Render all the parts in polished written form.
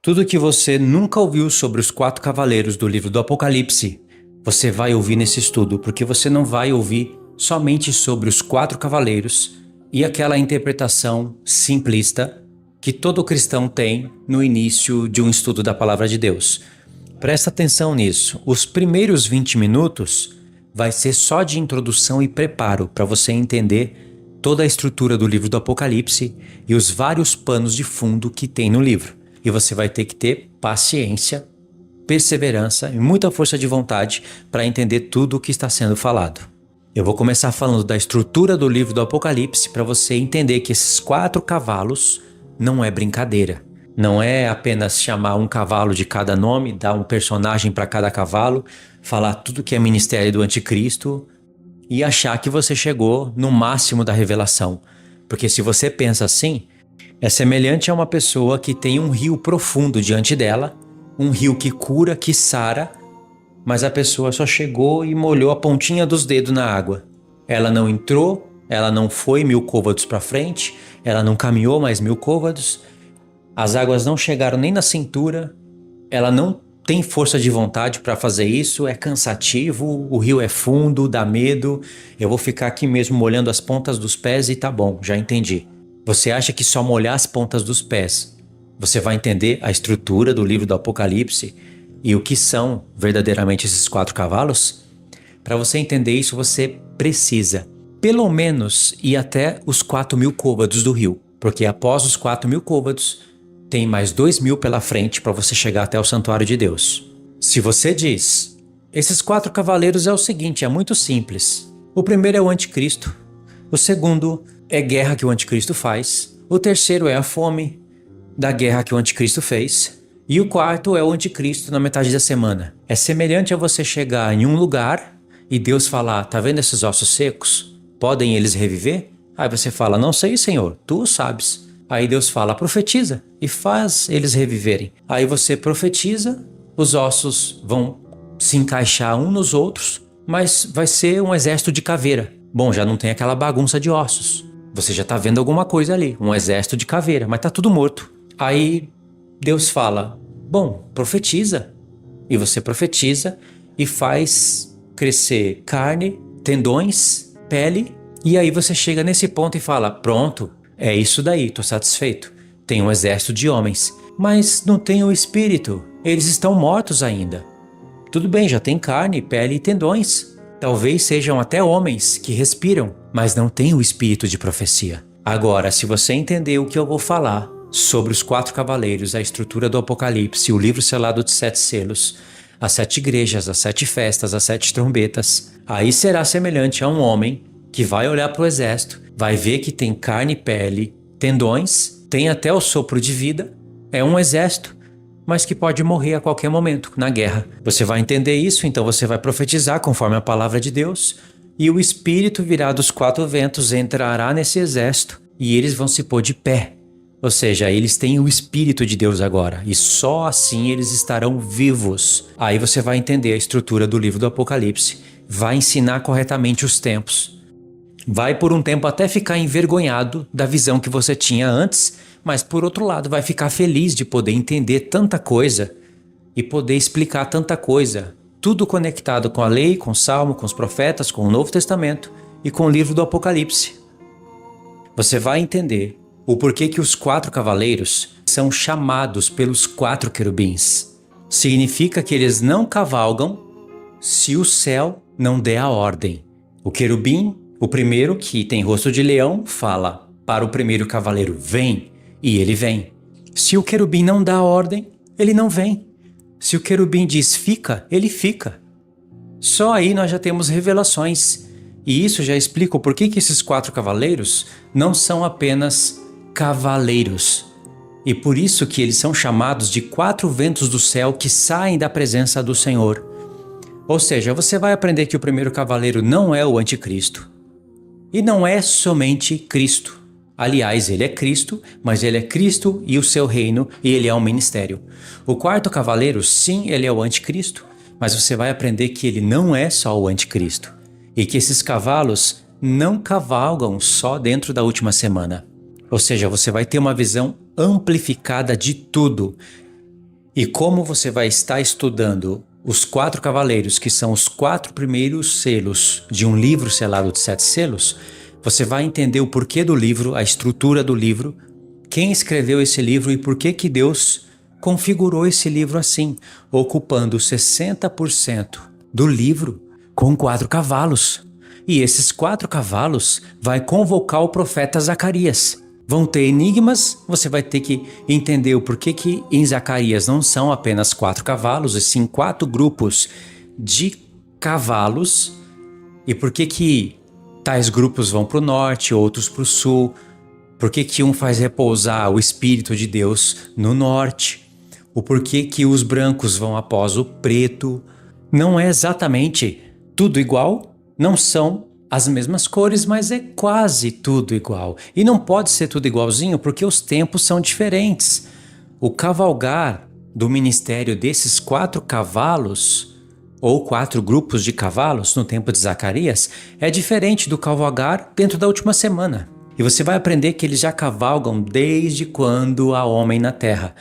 Tudo que você nunca ouviu sobre os quatro cavaleiros do livro do Apocalipse, você vai ouvir nesse estudo, porque você não vai ouvir somente sobre os quatro cavaleiros e aquela interpretação simplista que todo cristão tem no início de um estudo da Palavra de Deus. Presta atenção nisso. Os primeiros 20 minutos vai ser só de introdução e preparo para você entender toda a estrutura do livro do Apocalipse e os vários panos de fundo que tem no livro. E você vai ter que ter paciência, perseverança e muita força de vontade para entender tudo o que está sendo falado. Eu vou começar falando da estrutura do livro do Apocalipse para você entender que esses quatro cavalos não é brincadeira. Não é apenas chamar um cavalo de cada nome, dar um personagem para cada cavalo, falar tudo que é ministério do anticristo e achar que você chegou no máximo da revelação. Porque se você pensa assim, é semelhante a uma pessoa que tem um rio profundo diante dela, um rio que cura, que sara, mas a pessoa só chegou e molhou a pontinha dos dedos na água. Ela não entrou, ela não foi 1000 côvados para frente, ela não caminhou mais 1000 côvados, as águas não chegaram nem na cintura, ela não tem força de vontade para fazer isso, é cansativo, o rio é fundo, dá medo, eu vou ficar aqui mesmo molhando as pontas dos pés e tá bom, já entendi. Você acha que só molhar as pontas dos pés você vai entender a estrutura do livro do Apocalipse e o que são verdadeiramente esses quatro cavalos? Para você entender isso, você precisa, pelo menos, ir até os 4000 côvados do rio, porque após os 4000 côvados, tem mais 2000 pela frente para você chegar até o santuário de Deus. Se você diz, esses quatro cavaleiros é o seguinte, é muito simples. O primeiro é o anticristo, o segundo é guerra que o anticristo faz, o terceiro é a fome da guerra que o anticristo fez, e o quarto é o anticristo na metade da semana. É semelhante a você chegar em um lugar e Deus falar, tá vendo esses ossos secos? Podem eles reviver? Aí você fala, não sei, Senhor, tu sabes. Aí Deus fala, profetiza e faz eles reviverem. Aí você profetiza, os ossos vão se encaixar uns nos outros, mas vai ser um exército de caveira. Bom, já não tem aquela bagunça de ossos. Você já tá vendo alguma coisa ali, um exército de caveira, mas tá tudo morto. Aí Deus fala, bom, profetiza. E você profetiza e faz crescer carne, tendões, pele. E aí você chega nesse ponto e fala, pronto, é isso daí, tô satisfeito. Tem um exército de homens, mas não tem o espírito, eles estão mortos ainda. Tudo bem, já tem carne, pele e tendões. Talvez sejam até homens que respiram, mas não têm o espírito de profecia. Agora, se você entender o que eu vou falar sobre os quatro cavaleiros, a estrutura do Apocalipse, o livro selado de 7 selos, as 7 igrejas, as 7 festas, as 7 trombetas, aí será semelhante a um homem que vai olhar para o exército, vai ver que tem carne, pele, tendões, tem até o sopro de vida, é um exército, mas que pode morrer a qualquer momento na guerra. Você vai entender isso, então você vai profetizar conforme a palavra de Deus, e o Espírito virá dos 4 ventos entrará nesse exército, e eles vão se pôr de pé. Ou seja, eles têm o Espírito de Deus agora, e só assim eles estarão vivos. Aí você vai entender a estrutura do livro do Apocalipse, vai ensinar corretamente os tempos. Vai por um tempo até ficar envergonhado da visão que você tinha antes, mas por outro lado vai ficar feliz de poder entender tanta coisa e poder explicar tanta coisa, tudo conectado com a lei, com o Salmo, com os profetas, com o Novo Testamento e com o livro do Apocalipse. Você vai entender o porquê que os 4 cavaleiros são chamados pelos 4 querubins. Significa que eles não cavalgam se o céu não der a ordem. O querubim, o primeiro, que tem rosto de leão, fala para o primeiro cavaleiro, vem, e ele vem. Se o querubim não dá a ordem, ele não vem. Se o querubim diz fica, ele fica. Só aí nós já temos revelações. E isso já explica o porquê que esses 4 cavaleiros não são apenas cavaleiros. E por isso que eles são chamados de 4 ventos do céu que saem da presença do Senhor. Ou seja, você vai aprender que o primeiro cavaleiro não é o anticristo. E não é somente Cristo. Aliás, ele é Cristo, mas ele é Cristo e o seu reino, e ele é um ministério. O 4º cavaleiro, sim, ele é o anticristo, mas você vai aprender que ele não é só o anticristo. E que esses cavalos não cavalgam só dentro da última semana. Ou seja, você vai ter uma visão amplificada de tudo. E como você vai estar estudando os 4 cavaleiros, que são os 4 primeiros selos de um livro selado de 7 selos, você vai entender o porquê do livro, a estrutura do livro, quem escreveu esse livro e por que Deus configurou esse livro assim, ocupando 60% do livro com 4 cavalos. E esses 4 cavalos vai convocar o profeta Zacarias. Vão ter enigmas, você vai ter que entender o porquê que em Zacarias não são apenas 4 cavalos, e sim 4 grupos de cavalos, e por que tais grupos vão para o norte, outros para o sul, por que um faz repousar o Espírito de Deus no norte, o porquê que os brancos vão após o preto. Não é exatamente tudo igual, não são as mesmas cores, mas é quase tudo igual. E não pode ser tudo igualzinho porque os tempos são diferentes. O cavalgar do ministério desses 4 cavalos, ou 4 grupos de cavalos no tempo de Zacarias, é diferente do cavalgar dentro da última semana. E você vai aprender que eles já cavalgam desde quando há homem na terra.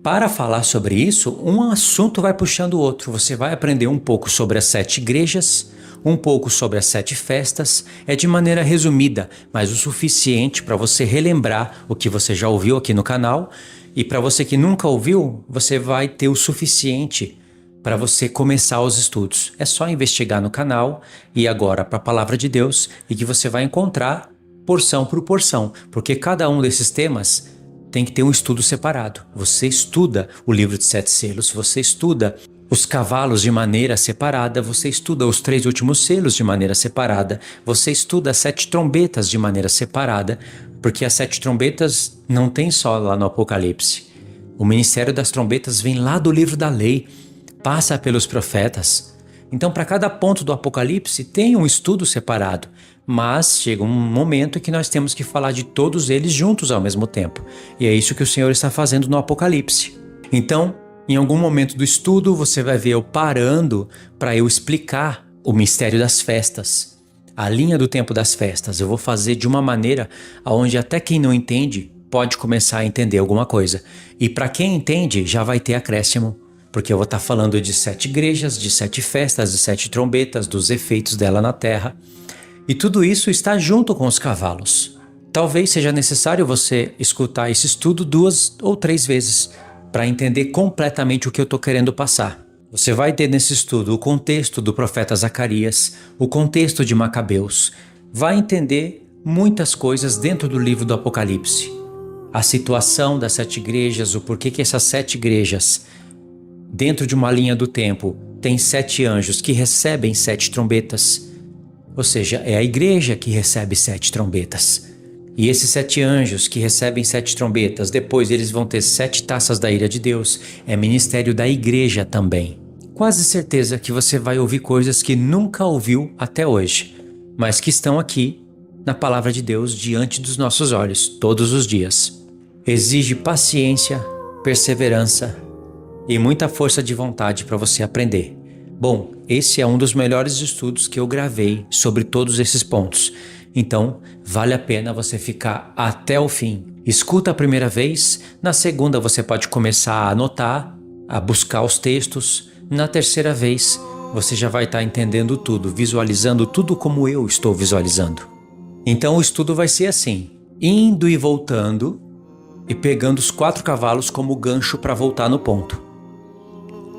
Para falar sobre isso, um assunto vai puxando o outro. Você vai aprender um pouco sobre as 7 igrejas, um pouco sobre as 7 festas, é de maneira resumida, mas o suficiente para você relembrar o que você já ouviu aqui no canal, e para você que nunca ouviu, você vai ter o suficiente para você começar os estudos. É só investigar no canal e agora para a Palavra de Deus, e que você vai encontrar porção por porção, porque cada um desses temas tem que ter um estudo separado. Você estuda o livro de 7 selos, você estuda os cavalos de maneira separada, você estuda os 3 últimos selos de maneira separada, você estuda as 7 trombetas de maneira separada, porque as 7 trombetas não tem só lá no Apocalipse. O ministério das trombetas vem lá do livro da lei, passa pelos profetas. Então, para cada ponto do Apocalipse tem um estudo separado, mas chega um momento em que nós temos que falar de todos eles juntos ao mesmo tempo. E é isso que o Senhor está fazendo no Apocalipse. Então, em algum momento do estudo, você vai ver eu parando para eu explicar o mistério das festas, a linha do tempo das festas. Eu vou fazer de uma maneira onde até quem não entende pode começar a entender alguma coisa. E para quem entende, já vai ter acréscimo, porque eu vou estar falando de 7 igrejas, de 7 festas, de 7 trombetas, dos efeitos dela na terra. E tudo isso está junto com os cavalos. Talvez seja necessário você escutar esse estudo 2 ou 3 vezes para entender completamente o que eu estou querendo passar. Você vai ter nesse estudo o contexto do profeta Zacarias, o contexto de Macabeus, vai entender muitas coisas dentro do livro do Apocalipse. A situação das 7 igrejas, o porquê que essas 7 igrejas, dentro de uma linha do tempo, tem 7 anjos que recebem 7 trombetas. Ou seja, é a igreja que recebe 7 trombetas. E esses 7 anjos que recebem 7 trombetas, depois eles vão ter 7 taças da ira de Deus. É ministério da igreja também. Quase certeza que você vai ouvir coisas que nunca ouviu até hoje, mas que estão aqui na palavra de Deus diante dos nossos olhos todos os dias. Exige paciência, perseverança e muita força de vontade para você aprender. Bom, esse é um dos melhores estudos que eu gravei sobre todos esses pontos. Então, vale a pena você ficar até o fim. Escuta a primeira vez, na segunda você pode começar a anotar, a buscar os textos. Na terceira vez, você já vai estar entendendo tudo, visualizando tudo como eu estou visualizando. Então o estudo vai ser assim, indo e voltando e pegando os 4 cavalos como gancho para voltar no ponto.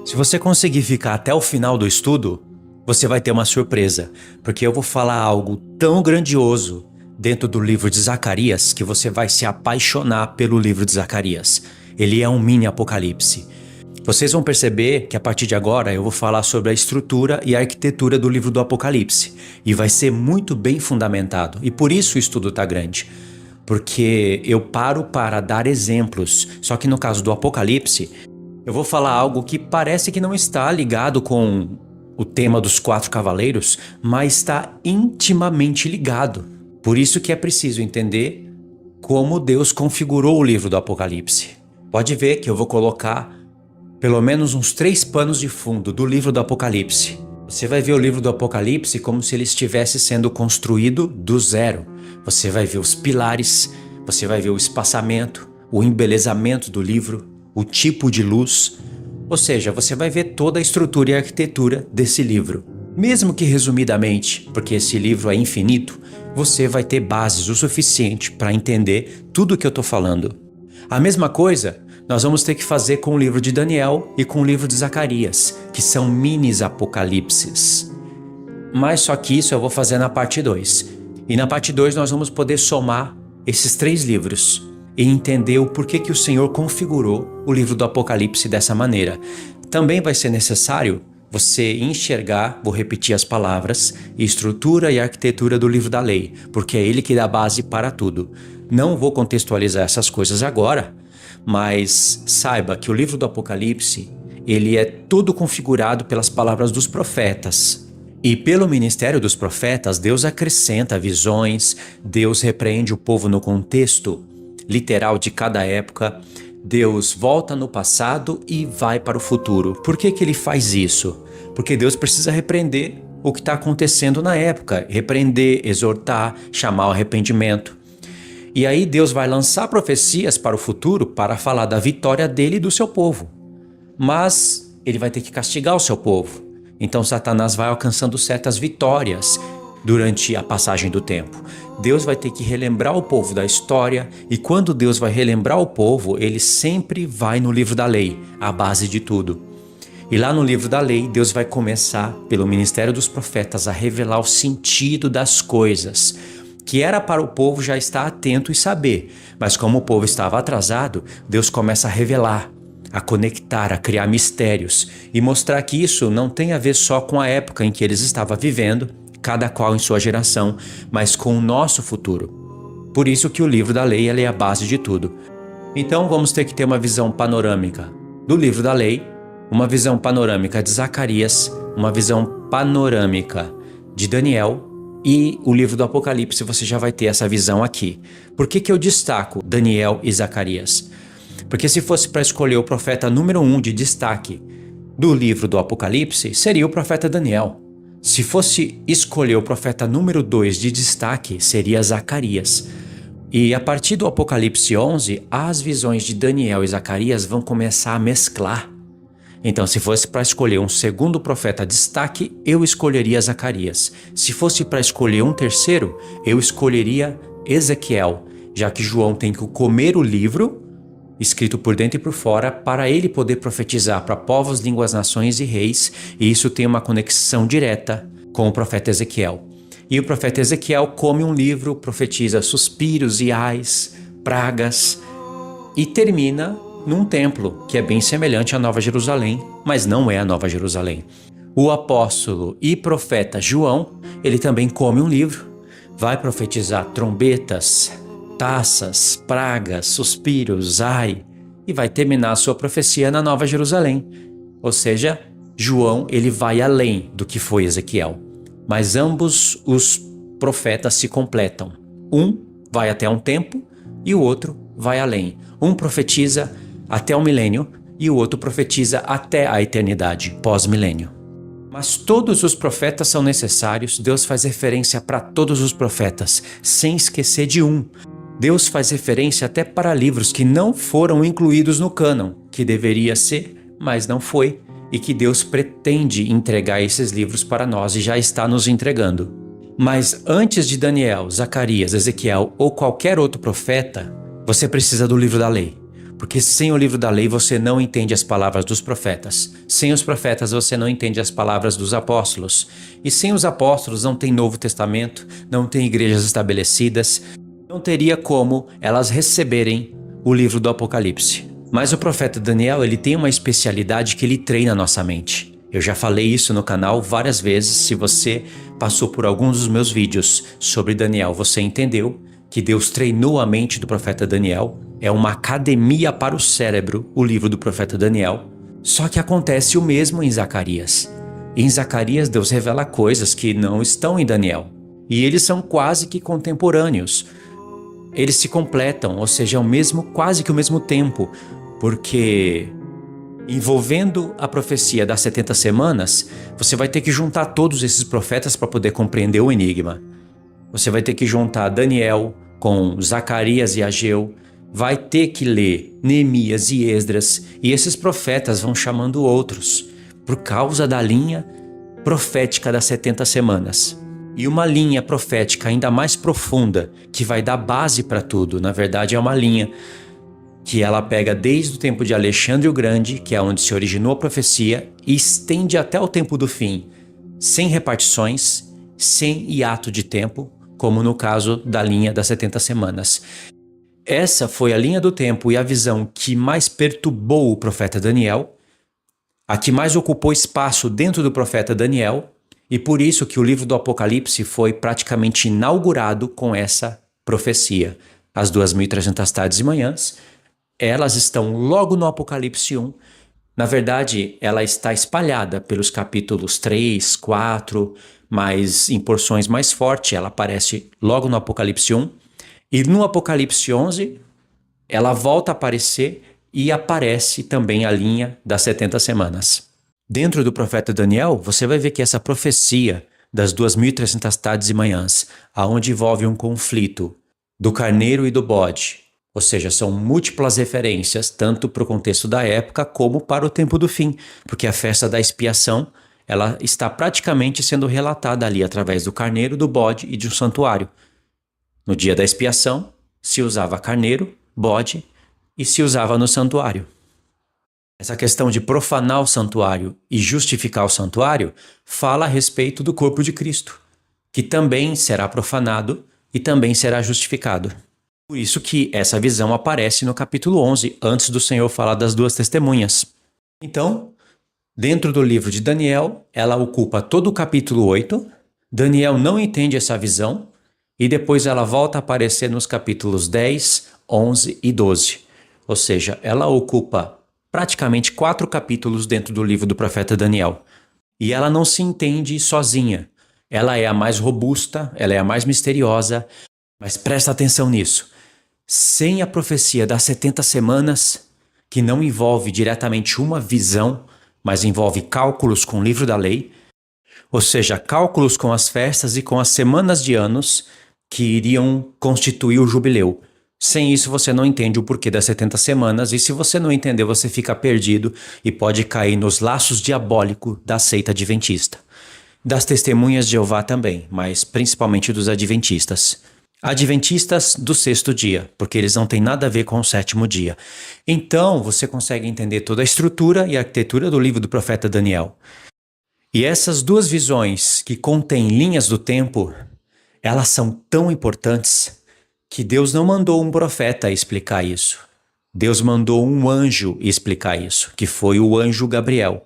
Se você conseguir ficar até o final do estudo, você vai ter uma surpresa, porque eu vou falar algo tão grandioso dentro do livro de Zacarias que você vai se apaixonar pelo livro de Zacarias. Ele é um mini apocalipse. Vocês vão perceber que a partir de agora eu vou falar sobre a estrutura e a arquitetura do livro do Apocalipse, e vai ser muito bem fundamentado, e por isso o estudo está grande. Porque eu paro para dar exemplos, só que no caso do Apocalipse, eu vou falar algo que parece que não está ligado com o tema dos 4 cavaleiros, mas está intimamente ligado. Por isso que é preciso entender como Deus configurou o livro do Apocalipse. Pode ver que eu vou colocar pelo menos uns 3 panos de fundo do livro do Apocalipse. Você vai ver o livro do Apocalipse como se ele estivesse sendo construído do zero. Você vai ver os pilares, você vai ver o espaçamento, o embelezamento do livro. o tipo de luz. Ou seja, você vai ver toda a estrutura e a arquitetura desse livro. Mesmo que resumidamente, porque esse livro é infinito, você vai ter bases o suficiente para entender tudo o que eu estou falando. A mesma coisa nós vamos ter que fazer com o livro de Daniel e com o livro de Zacarias, que são minis apocalipses. Mas só que isso eu vou fazer na parte 2. E na parte 2 nós vamos poder somar esses 3 livros e entender o porquê que o Senhor configurou o livro do Apocalipse dessa maneira. Também vai ser necessário você enxergar, vou repetir as palavras, estrutura e arquitetura do livro da lei, porque é ele que dá base para tudo. Não vou contextualizar essas coisas agora, mas saiba que o livro do Apocalipse, ele é todo configurado pelas palavras dos profetas. E pelo ministério dos profetas, Deus acrescenta visões, Deus repreende o povo no contexto literal de cada época, Deus volta no passado e vai para o futuro. Por que que ele faz isso? Porque Deus precisa repreender o que está acontecendo na época, repreender, exortar, chamar ao arrependimento. E aí Deus vai lançar profecias para o futuro para falar da vitória dele e do seu povo. Mas ele vai ter que castigar o seu povo. Então Satanás vai alcançando certas vitórias durante a passagem do tempo. Deus vai ter que relembrar o povo da história, e quando Deus vai relembrar o povo, ele sempre vai no livro da lei, a base de tudo. E lá no livro da lei, Deus vai começar, pelo ministério dos profetas, a revelar o sentido das coisas, que era para o povo já estar atento e saber, mas como o povo estava atrasado, Deus começa a revelar, a conectar, a criar mistérios e mostrar que isso não tem a ver só com a época em que eles estavam vivendo, cada qual em sua geração, mas com o nosso futuro. Por isso que o livro da lei é a base de tudo. Então vamos ter que ter uma visão panorâmica do livro da lei, uma visão panorâmica de Zacarias, uma visão panorâmica de Daniel, e o livro do Apocalipse você já vai ter essa visão aqui. Por que que eu destaco Daniel e Zacarias? Porque se fosse para escolher o profeta número 1 de destaque do livro do Apocalipse, seria o profeta Daniel. Se fosse escolher o profeta número 2 de destaque, seria Zacarias. E a partir do Apocalipse 11, as visões de Daniel e Zacarias vão começar a mesclar. Então, se fosse para escolher um segundo profeta de destaque, eu escolheria Zacarias. Se fosse para escolher um terceiro, eu escolheria Ezequiel, já que João tem que comer o livro, escrito por dentro e por fora, para ele poder profetizar para povos, línguas, nações e reis, e isso tem uma conexão direta com o profeta Ezequiel. E o profeta Ezequiel come um livro, profetiza suspiros e ais, pragas, e termina num templo que é bem semelhante à Nova Jerusalém, mas não é a Nova Jerusalém. O apóstolo e profeta João, ele também come um livro, vai profetizar trombetas, taças, pragas, suspiros, ai, e vai terminar a sua profecia na Nova Jerusalém. Ou seja, João, ele vai além do que foi Ezequiel. Mas ambos os profetas se completam. Um vai até um tempo e o outro vai além. Um profetiza até o milênio e o outro profetiza até a eternidade, pós-milênio. Mas todos os profetas são necessários, Deus faz referência para todos os profetas, sem esquecer de um. Deus faz referência até para livros que não foram incluídos no cânon, que deveria ser, mas não foi, e que Deus pretende entregar esses livros para nós e já está nos entregando. Mas antes de Daniel, Zacarias, Ezequiel ou qualquer outro profeta, você precisa do livro da lei. Porque sem o livro da lei você não entende as palavras dos profetas. Sem os profetas você não entende as palavras dos apóstolos. E sem os apóstolos não tem Novo Testamento, não tem igrejas estabelecidas, não teria como elas receberem o livro do Apocalipse. Mas o profeta Daniel, ele tem uma especialidade que ele treina a nossa mente. Eu já falei isso no canal várias vezes. Se você passou por alguns dos meus vídeos sobre Daniel, você entendeu que Deus treinou a mente do profeta Daniel. É uma academia para o cérebro, o livro do profeta Daniel. Só que acontece o mesmo em Zacarias. Em Zacarias, Deus revela coisas que não estão em Daniel. E eles são quase que contemporâneos. Eles se completam, ou seja, quase que o mesmo tempo. Porque envolvendo a profecia das 70 semanas, você vai ter que juntar todos esses profetas para poder compreender o enigma. Você vai ter que juntar Daniel com Zacarias e Ageu, vai ter que ler Neemias e Esdras, e esses profetas vão chamando outros, por causa da linha profética das 70 semanas. E uma linha profética ainda mais profunda, que vai dar base para tudo. Na verdade, é uma linha que ela pega desde o tempo de Alexandre o Grande, que é onde se originou a profecia, e estende até o tempo do fim, sem repartições, sem hiato de tempo, como no caso da linha das 70 semanas. Essa foi a linha do tempo e a visão que mais perturbou o profeta Daniel, a que mais ocupou espaço dentro do profeta Daniel, e por isso que o livro do Apocalipse foi praticamente inaugurado com essa profecia. As 2.300 tardes e manhãs, elas estão logo no Apocalipse 1. Na verdade, ela está espalhada pelos capítulos 3, 4, mas em porções mais fortes, ela aparece logo no Apocalipse 1. E no Apocalipse 11, ela volta a aparecer e aparece também a linha das 70 semanas. Dentro do profeta Daniel, você vai ver que essa profecia das 2.300 tardes e manhãs, aonde envolve um conflito do carneiro e do bode, ou seja, são múltiplas referências, tanto para o contexto da época como para o tempo do fim, porque a festa da expiação, ela está praticamente sendo relatada ali através do carneiro, do bode e de um santuário. No dia da expiação, se usava carneiro, bode e se usava no santuário. Essa questão de profanar o santuário e justificar o santuário fala a respeito do corpo de Cristo, que também será profanado e também será justificado. Por isso que essa visão aparece no capítulo 11, antes do Senhor falar das duas testemunhas. Então, dentro do livro de Daniel, ela ocupa todo o capítulo 8. Daniel não entende essa visão e depois ela volta a aparecer nos capítulos 10, 11 e 12. Ou seja, ela ocupa praticamente 4 capítulos dentro do livro do profeta Daniel. E ela não se entende sozinha. Ela é a mais robusta, ela é a mais misteriosa, mas presta atenção nisso. Sem a profecia das 70 semanas, que não envolve diretamente uma visão, mas envolve cálculos com o livro da lei, ou seja, cálculos com as festas e com as semanas de anos que iriam constituir o jubileu. Sem isso, você não entende o porquê das 70 semanas, e se você não entender, você fica perdido e pode cair nos laços diabólicos da seita adventista. Das testemunhas de Jeová também, mas principalmente dos adventistas. Adventistas do 6º dia, porque eles não têm nada a ver com o 7º dia. Então, você consegue entender toda a estrutura e a arquitetura do livro do profeta Daniel. E essas duas visões que contêm linhas do tempo, elas são tão importantes que Deus não mandou um profeta explicar isso. Deus mandou um anjo explicar isso, que foi o anjo Gabriel.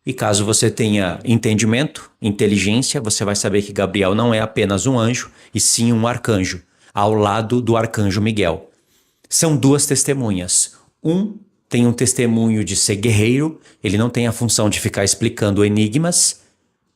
E caso você tenha entendimento, inteligência, você vai saber que Gabriel não é apenas um anjo, e sim um arcanjo, ao lado do arcanjo Miguel. São duas testemunhas. Um tem um testemunho de ser guerreiro, ele não tem a função de ficar explicando enigmas,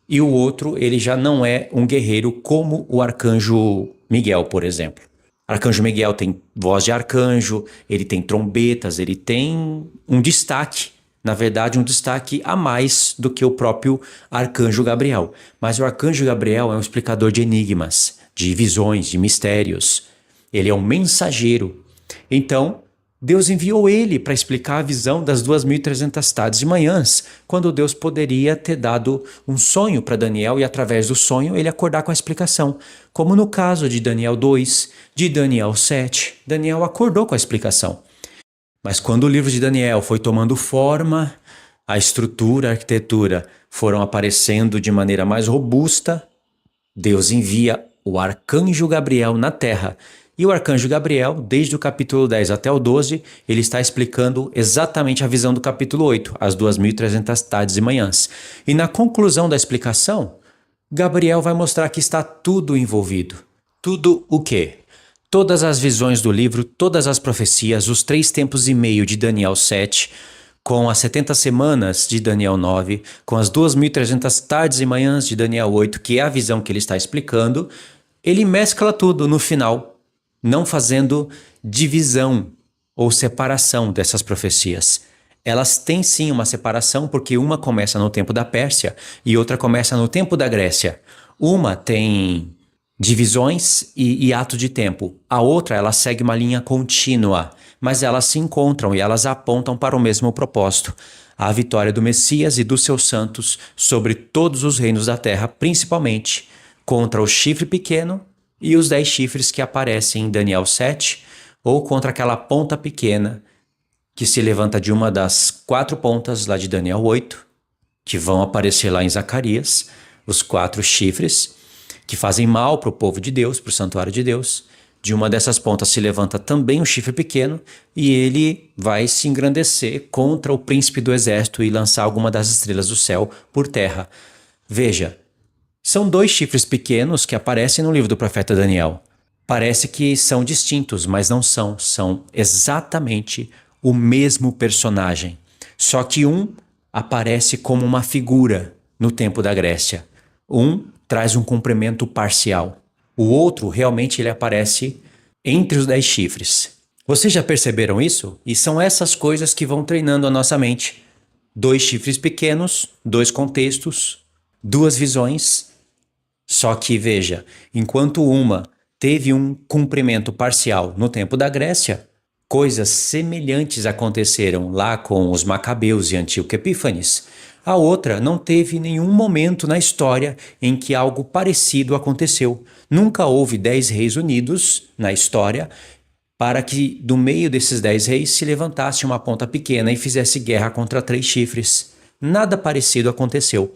e o outro, ele já não é um guerreiro como o arcanjo Miguel, por exemplo. Arcanjo Miguel tem voz de arcanjo, ele tem trombetas, ele tem um destaque, na verdade um destaque a mais do que o próprio arcanjo Gabriel. Mas o arcanjo Gabriel é um explicador de enigmas, de visões, de mistérios. Ele é um mensageiro. Então, Deus enviou ele para explicar a visão das 2.300 tardes e manhãs, quando Deus poderia ter dado um sonho para Daniel e através do sonho ele acordar com a explicação. Como no caso de Daniel 2, de Daniel 7, Daniel acordou com a explicação. Mas quando o livro de Daniel foi tomando forma, a estrutura, a arquitetura foram aparecendo de maneira mais robusta, Deus envia o arcanjo Gabriel na terra. E o arcanjo Gabriel, desde o capítulo 10 até o 12, ele está explicando exatamente a visão do capítulo 8, as 2.300 tardes e manhãs. E na conclusão da explicação, Gabriel vai mostrar que está tudo envolvido. Tudo o quê? Todas as visões do livro, todas as profecias, os 3 tempos e meio de Daniel 7, com as 70 semanas de Daniel 9, com as 2.300 tardes e manhãs de Daniel 8, que é a visão que ele está explicando, ele mescla tudo no final, não fazendo divisão ou separação dessas profecias. Elas têm sim uma separação porque uma começa no tempo da Pérsia e outra começa no tempo da Grécia. Uma tem divisões e hiato de tempo. A outra, ela segue uma linha contínua, mas elas se encontram e elas apontam para o mesmo propósito: a vitória do Messias e dos seus santos sobre todos os reinos da terra, principalmente contra o chifre pequeno e os 10 chifres que aparecem em Daniel 7, ou contra aquela ponta pequena que se levanta de uma das 4 pontas lá de Daniel 8, que vão aparecer lá em Zacarias, os 4 chifres que fazem mal para o povo de Deus, para o santuário de Deus. De uma dessas pontas se levanta também um chifre pequeno e ele vai se engrandecer contra o príncipe do exército e lançar alguma das estrelas do céu por terra. Veja, são 2 chifres pequenos que aparecem no livro do profeta Daniel. Parece que são distintos, mas não são. São exatamente o mesmo personagem. Só que um aparece como uma figura no tempo da Grécia. Um traz um comprimento parcial. O outro, realmente, ele aparece entre os 10 chifres. Vocês já perceberam isso? E são essas coisas que vão treinando a nossa mente. 2 chifres pequenos, 2 contextos, 2 visões. Só que, veja, enquanto uma teve um cumprimento parcial no tempo da Grécia, coisas semelhantes aconteceram lá com os Macabeus e Antíoco Epífanes. A outra não teve nenhum momento na história em que algo parecido aconteceu. Nunca houve 10 reis unidos na história para que do meio desses 10 reis se levantasse uma ponta pequena e fizesse guerra contra 3 chifres. Nada parecido aconteceu.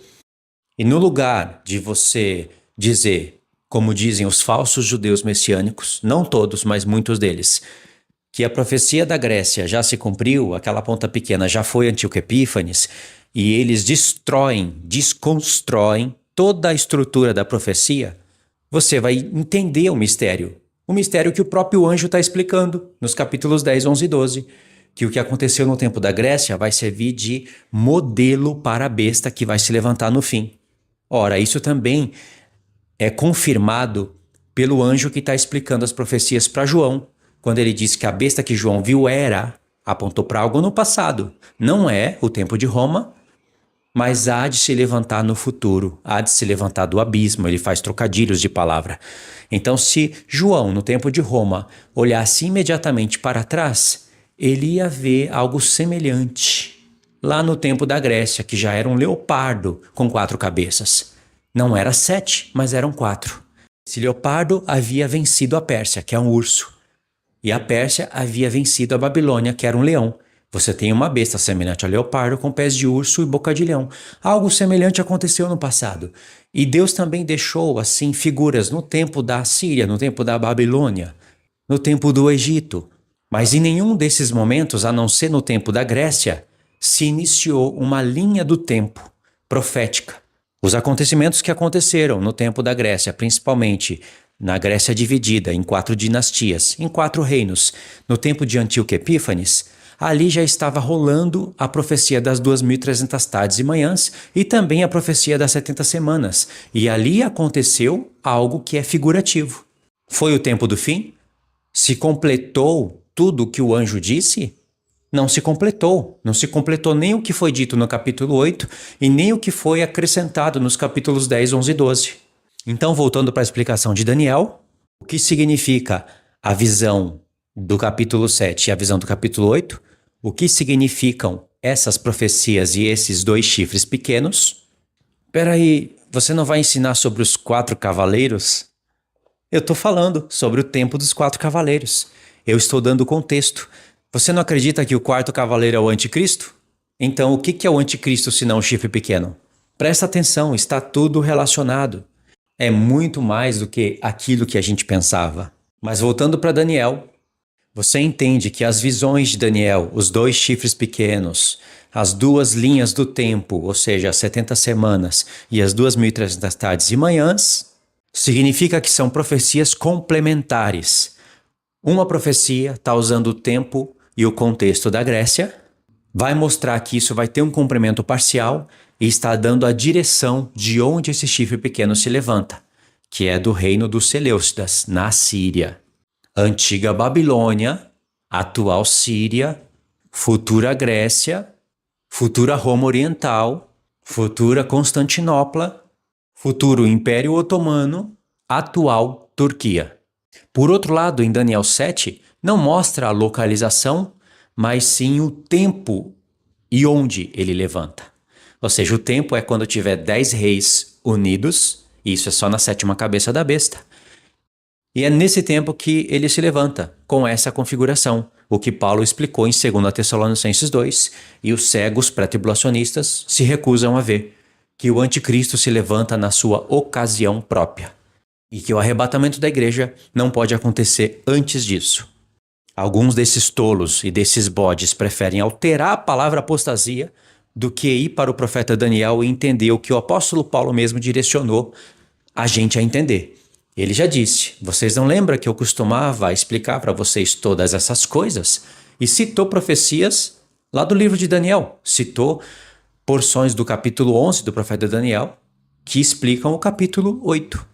E no lugar de você dizer, como dizem os falsos judeus messiânicos, não todos, mas muitos deles, que a profecia da Grécia já se cumpriu, aquela ponta pequena já foi Antíoco Epífanes, e eles desconstroem toda a estrutura da profecia, você vai entender o mistério. O mistério que o próprio anjo está explicando nos capítulos 10, 11 e 12, que o que aconteceu no tempo da Grécia vai servir de modelo para a besta que vai se levantar no fim. Ora, isso também é confirmado pelo anjo que está explicando as profecias para João, quando ele diz que a besta que João viu apontou para algo no passado. Não é o tempo de Roma, mas há de se levantar no futuro, há de se levantar do abismo. Ele faz trocadilhos de palavra. Então, se João, no tempo de Roma, olhasse imediatamente para trás, ele ia ver algo semelhante lá no tempo da Grécia, que já era um leopardo com 4 cabeças. Não era 7, mas eram 4. Esse leopardo havia vencido a Pérsia, que é um urso. E a Pérsia havia vencido a Babilônia, que era um leão. Você tem uma besta semelhante ao leopardo com pés de urso e boca de leão. Algo semelhante aconteceu no passado. E Deus também deixou, assim, figuras no tempo da Assíria, no tempo da Babilônia, no tempo do Egito. Mas em nenhum desses momentos, a não ser no tempo da Grécia, se iniciou uma linha do tempo profética. Os acontecimentos que aconteceram no tempo da Grécia, principalmente na Grécia dividida em 4 dinastias, em 4 reinos, no tempo de Antíoco Epífanes, ali já estava rolando a profecia das 2.300 tardes e manhãs e também a profecia das 70 semanas. E ali aconteceu algo que é figurativo. Foi o tempo do fim? Se completou tudo o que o anjo disse? Não se completou. Não se completou nem o que foi dito no capítulo 8 e nem o que foi acrescentado nos capítulos 10, 11 e 12. Então, voltando para a explicação de Daniel, o que significa a visão do capítulo 7 e a visão do capítulo 8? O que significam essas profecias e esses 2 chifres pequenos? Peraí, você não vai ensinar sobre os 4 cavaleiros? Eu estou falando sobre o tempo dos 4 cavaleiros. Eu estou dando o contexto. Você não acredita que o 4º cavaleiro é o anticristo? Então, o que é o anticristo se não o chifre pequeno? Presta atenção, está tudo relacionado. É muito mais do que aquilo que a gente pensava. Mas voltando para Daniel, você entende que as visões de Daniel, os 2 chifres pequenos, as 2 linhas do tempo, ou seja, as 70 semanas e as 2.300 tardes e manhãs, significa que são profecias complementares. Uma profecia está usando o tempo e o contexto da Grécia, vai mostrar que isso vai ter um comprimento parcial e está dando a direção de onde esse chifre pequeno se levanta, que é do reino dos Seleucidas, na Síria. Antiga Babilônia, atual Síria, futura Grécia, futura Roma Oriental, futura Constantinopla, futuro Império Otomano atual Turquia. Por outro lado, em Daniel 7, não mostra a localização, mas sim o tempo e onde ele levanta. Ou seja, o tempo é quando tiver 10 reis unidos, e isso é só na 7ª cabeça da besta. E é nesse tempo que ele se levanta, com essa configuração, o que Paulo explicou em 2 Tessalonicenses 2, e os cegos pré-tribulacionistas se recusam a ver, que o anticristo se levanta na sua ocasião própria, e que o arrebatamento da igreja não pode acontecer antes disso. Alguns desses tolos e desses bodes preferem alterar a palavra apostasia do que ir para o profeta Daniel e entender o que o apóstolo Paulo mesmo direcionou a gente a entender. Ele já disse, vocês não lembram que eu costumava explicar para vocês todas essas coisas? E citou profecias lá do livro de Daniel, citou porções do capítulo 11 do profeta Daniel que explicam o capítulo 8.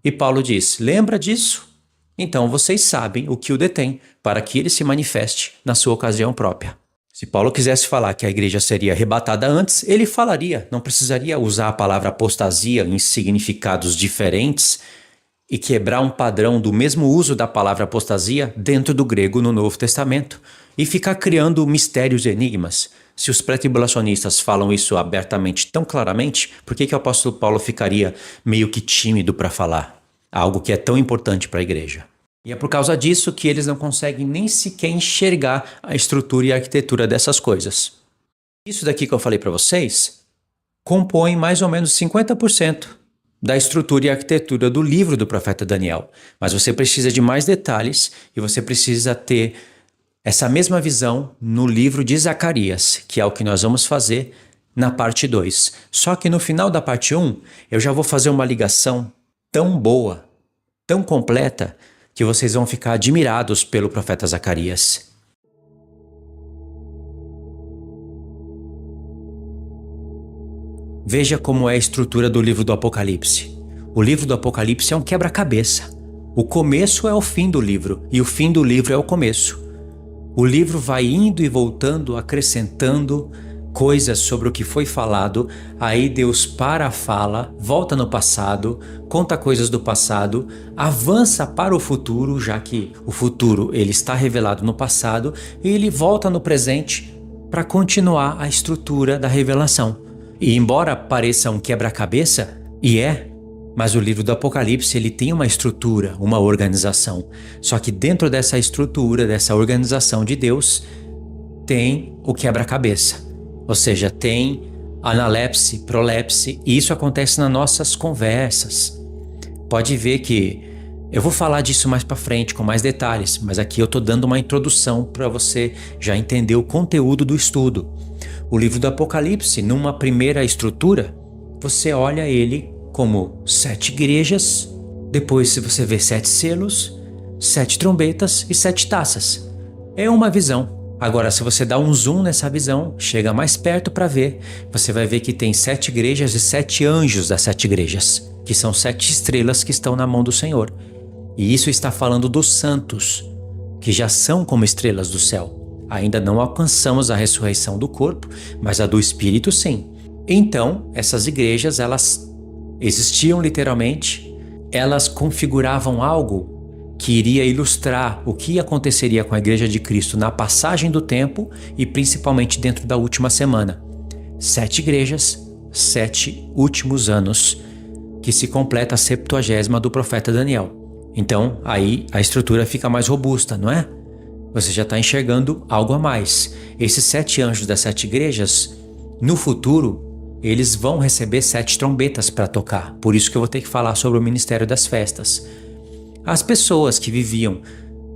E Paulo diz, lembra disso? Então vocês sabem o que o detém para que ele se manifeste na sua ocasião própria. Se Paulo quisesse falar que a igreja seria arrebatada antes, ele falaria, não precisaria usar a palavra apostasia em significados diferentes e quebrar um padrão do mesmo uso da palavra apostasia dentro do grego no Novo Testamento e ficar criando mistérios e enigmas. Se os pré-tribulacionistas falam isso abertamente tão claramente, por que o apóstolo Paulo ficaria meio que tímido para falar algo que é tão importante para a igreja? E é por causa disso que eles não conseguem nem sequer enxergar a estrutura e a arquitetura dessas coisas. Isso daqui que eu falei para vocês compõe mais ou menos 50% da estrutura e arquitetura do livro do profeta Daniel. Mas você precisa de mais detalhes e você precisa ter essa mesma visão no livro de Zacarias, que é o que nós vamos fazer na parte 2. Só que no final da parte 1, eu já vou fazer uma ligação tão boa, tão completa, que vocês vão ficar admirados pelo profeta Zacarias. Veja como é a estrutura do livro do Apocalipse. O livro do Apocalipse é um quebra-cabeça. O começo é o fim do livro e o fim do livro é o começo. O livro vai indo e voltando, acrescentando coisas sobre o que foi falado. Aí Deus para a fala, volta no passado, conta coisas do passado, avança para o futuro, já que o futuro ele está revelado no passado, e ele volta no presente para continuar a estrutura da revelação. E embora pareça um quebra-cabeça, e mas o livro do Apocalipse ele tem uma estrutura, uma organização. Só que dentro dessa estrutura, dessa organização de Deus, tem o quebra-cabeça. Ou seja, tem analepse, prolepse, e isso acontece nas nossas conversas. Pode ver que eu vou falar disso mais para frente, com mais detalhes, mas aqui eu estou dando uma introdução para você já entender o conteúdo do estudo. O livro do Apocalipse, numa primeira estrutura, você olha ele como 7 igrejas, depois você vê 7 selos, 7 trombetas e 7 taças. É uma visão. Agora, se você dá um zoom nessa visão, chega mais perto para ver, você vai ver que tem 7 igrejas e 7 anjos das 7 igrejas, que são 7 estrelas que estão na mão do Senhor. E isso está falando dos santos, que já são como estrelas do céu. Ainda não alcançamos a ressurreição do corpo, mas a do espírito sim. Então, essas igrejas, elas existiam literalmente, elas configuravam algo que iria ilustrar o que aconteceria com a Igreja de Cristo na passagem do tempo e principalmente dentro da última semana. 7 igrejas, 7 últimos anos, que se completa a 70ª do profeta Daniel. Então, aí a estrutura fica mais robusta, não é? Você já está enxergando algo a mais. Esses 7 anjos das 7 igrejas, no futuro, eles vão receber 7 trombetas para tocar. Por isso que eu vou ter que falar sobre o ministério das festas. As pessoas que viviam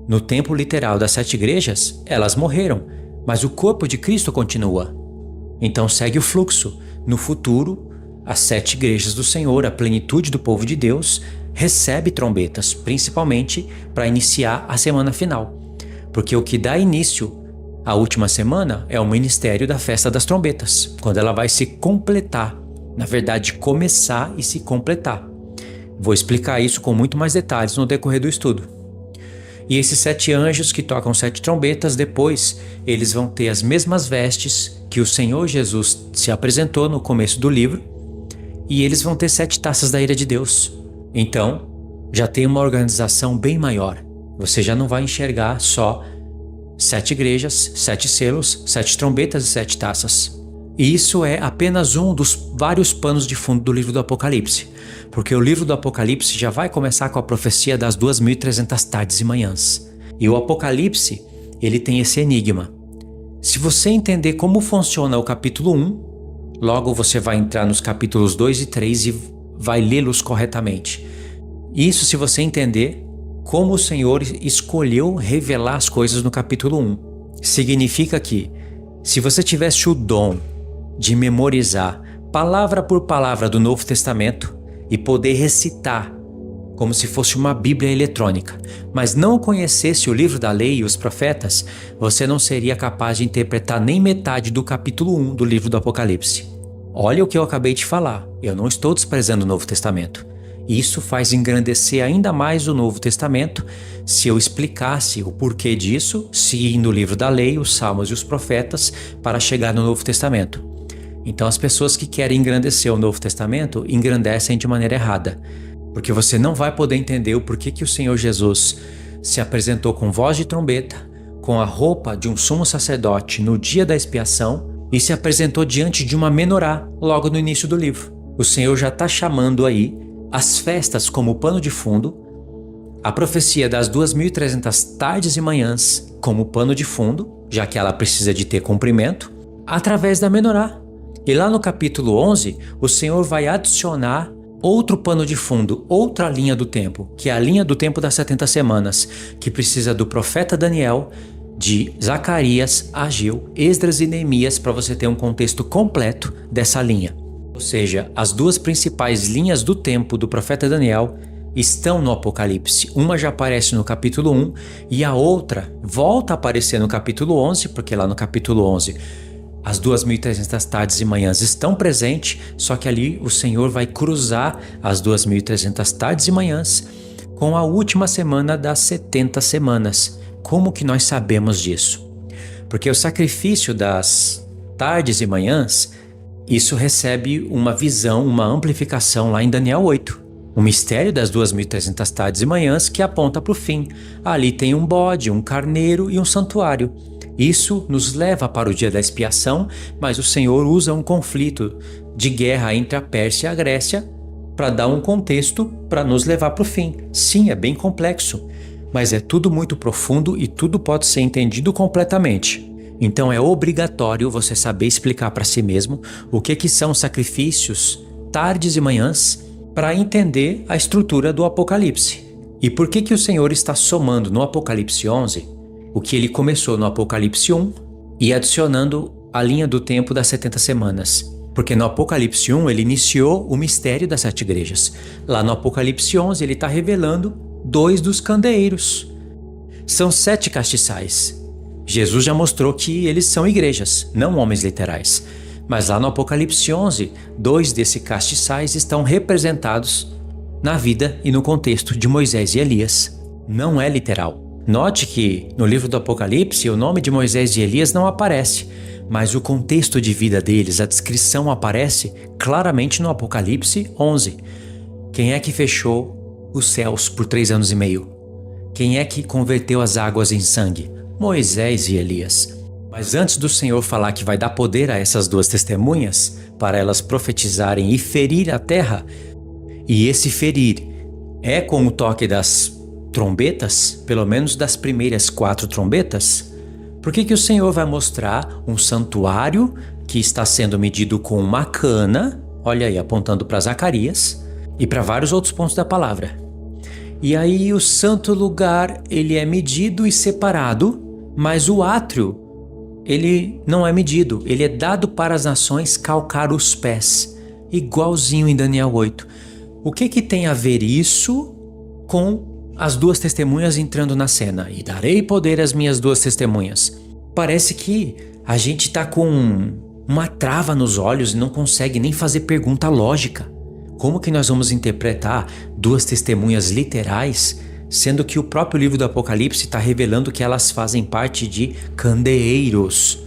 no tempo literal das 7 igrejas, elas morreram, mas o corpo de Cristo continua. Então segue o fluxo. No futuro, as 7 igrejas do Senhor, a plenitude do povo de Deus, recebe trombetas, principalmente para iniciar a semana final. Porque o que dá início à última semana é o ministério da festa das trombetas, quando ela vai se completar, na verdade começar e se completar. Vou explicar isso com muito mais detalhes no decorrer do estudo. E esses 7 anjos que tocam 7 trombetas, depois eles vão ter as mesmas vestes que o Senhor Jesus se apresentou no começo do livro, e eles vão ter 7 taças da ira de Deus. Então, já tem uma organização bem maior. Você já não vai enxergar só 7 igrejas, 7 selos, 7 trombetas e 7 taças. E isso é apenas um dos vários panos de fundo do livro do Apocalipse, porque o livro do Apocalipse já vai começar com a profecia das 2.300 tardes e manhãs. E o Apocalipse, ele tem esse enigma. Se você entender como funciona o capítulo 1, logo você vai entrar nos capítulos 2 e 3 e vai lê-los corretamente. Isso se você entender como o Senhor escolheu revelar as coisas no capítulo 1. Significa que, se você tivesse o dom de memorizar palavra por palavra do Novo Testamento e poder recitar como se fosse uma Bíblia eletrônica, mas não conhecesse o livro da lei e os profetas, você não seria capaz de interpretar nem metade do capítulo 1 do livro do Apocalipse. Olha o que eu acabei de falar, eu não estou desprezando o Novo Testamento. Isso faz engrandecer ainda mais o Novo Testamento se eu explicasse o porquê disso, se ir no livro da lei, os salmos e os profetas, para chegar no Novo Testamento. Então as pessoas que querem engrandecer o Novo Testamento, engrandecem de maneira errada. Porque você não vai poder entender o porquê que o Senhor Jesus se apresentou com voz de trombeta, com a roupa de um sumo sacerdote no dia da expiação e se apresentou diante de uma menorá logo no início do livro. O Senhor já está chamando aí as festas como pano de fundo, a profecia das 2.300 tardes e manhãs como pano de fundo, já que ela precisa de ter cumprimento, através da menorá. E lá no capítulo 11, o Senhor vai adicionar outro pano de fundo, outra linha do tempo, que é a linha do tempo das 70 semanas, que precisa do profeta Daniel, de Zacarias, Ageu, Esdras e Neemias, para você ter um contexto completo dessa linha. Ou seja, as duas principais linhas do tempo do profeta Daniel estão no Apocalipse. Uma já aparece no capítulo 1 e a outra volta a aparecer no capítulo 11, porque lá no capítulo 11 as 2.300 tardes e manhãs estão presentes, só que ali o Senhor vai cruzar as 2.300 tardes e manhãs com a última semana das 70 semanas. Como que nós sabemos disso? Porque o sacrifício das tardes e manhãs, isso recebe uma visão, uma amplificação lá em Daniel 8. O mistério das 2.300 tardes e manhãs que aponta para o fim. Ali tem um bode, um carneiro e um santuário. Isso nos leva para o dia da expiação, mas o Senhor usa um conflito de guerra entre a Pérsia e a Grécia para dar um contexto para nos levar para o fim. Sim, é bem complexo, mas é tudo muito profundo e tudo pode ser entendido completamente. Então é obrigatório você saber explicar para si mesmo o que são sacrifícios, tardes e manhãs, para entender a estrutura do Apocalipse. E por que o Senhor está somando no Apocalipse 11 o que ele começou no Apocalipse 1 e adicionando a linha do tempo das 70 semanas. Porque no Apocalipse 1 ele iniciou o mistério das 7 igrejas. Lá no Apocalipse 11 ele está revelando 2 dos candeeiros. São 7 castiçais. Jesus já mostrou que eles são igrejas, não homens literais. Mas lá no Apocalipse 11, 2 desses castiçais estão representados na vida e no contexto de Moisés e Elias. Não é literal. Note que no livro do Apocalipse o nome de Moisés e Elias não aparece, mas o contexto de vida deles, a descrição aparece claramente no Apocalipse 11. Quem é que fechou os céus por 3 anos e meio? Quem é que converteu as águas em sangue? Moisés e Elias. Mas antes do Senhor falar que vai dar poder a essas 2 testemunhas, para elas profetizarem e ferir a terra, e esse ferir é com o toque das trombetas, pelo menos das primeiras 4 trombetas, por que o Senhor vai mostrar um santuário que está sendo medido com uma cana, olha aí, apontando para Zacarias, e para vários outros pontos da palavra. E aí o santo lugar, ele é medido e separado, mas o átrio, ele não é medido, ele é dado para as nações calcar os pés, igualzinho em Daniel 8. O que tem a ver isso com as 2 testemunhas entrando na cena? E darei poder às minhas 2 testemunhas. Parece que a gente está com uma trava nos olhos e não consegue nem fazer pergunta lógica. Como que nós vamos interpretar 2 testemunhas literais, sendo que o próprio livro do Apocalipse está revelando que elas fazem parte de candeeiros?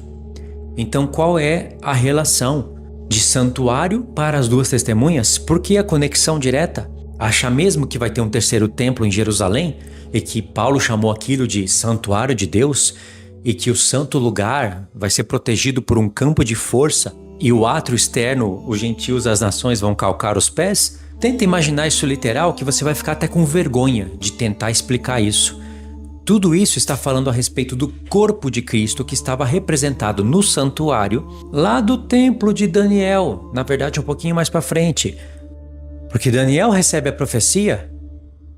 Então qual é a relação de santuário para as 2 testemunhas? Por que a conexão direta? Acha mesmo que vai ter um terceiro templo em Jerusalém e que Paulo chamou aquilo de santuário de Deus e que o santo lugar vai ser protegido por um campo de força e o átrio externo, os gentios, as nações vão calcar os pés? Tenta imaginar isso literal que você vai ficar até com vergonha de tentar explicar isso. Tudo isso está falando a respeito do corpo de Cristo que estava representado no santuário lá do templo de Daniel, na verdade um pouquinho mais para frente. Porque Daniel recebe a profecia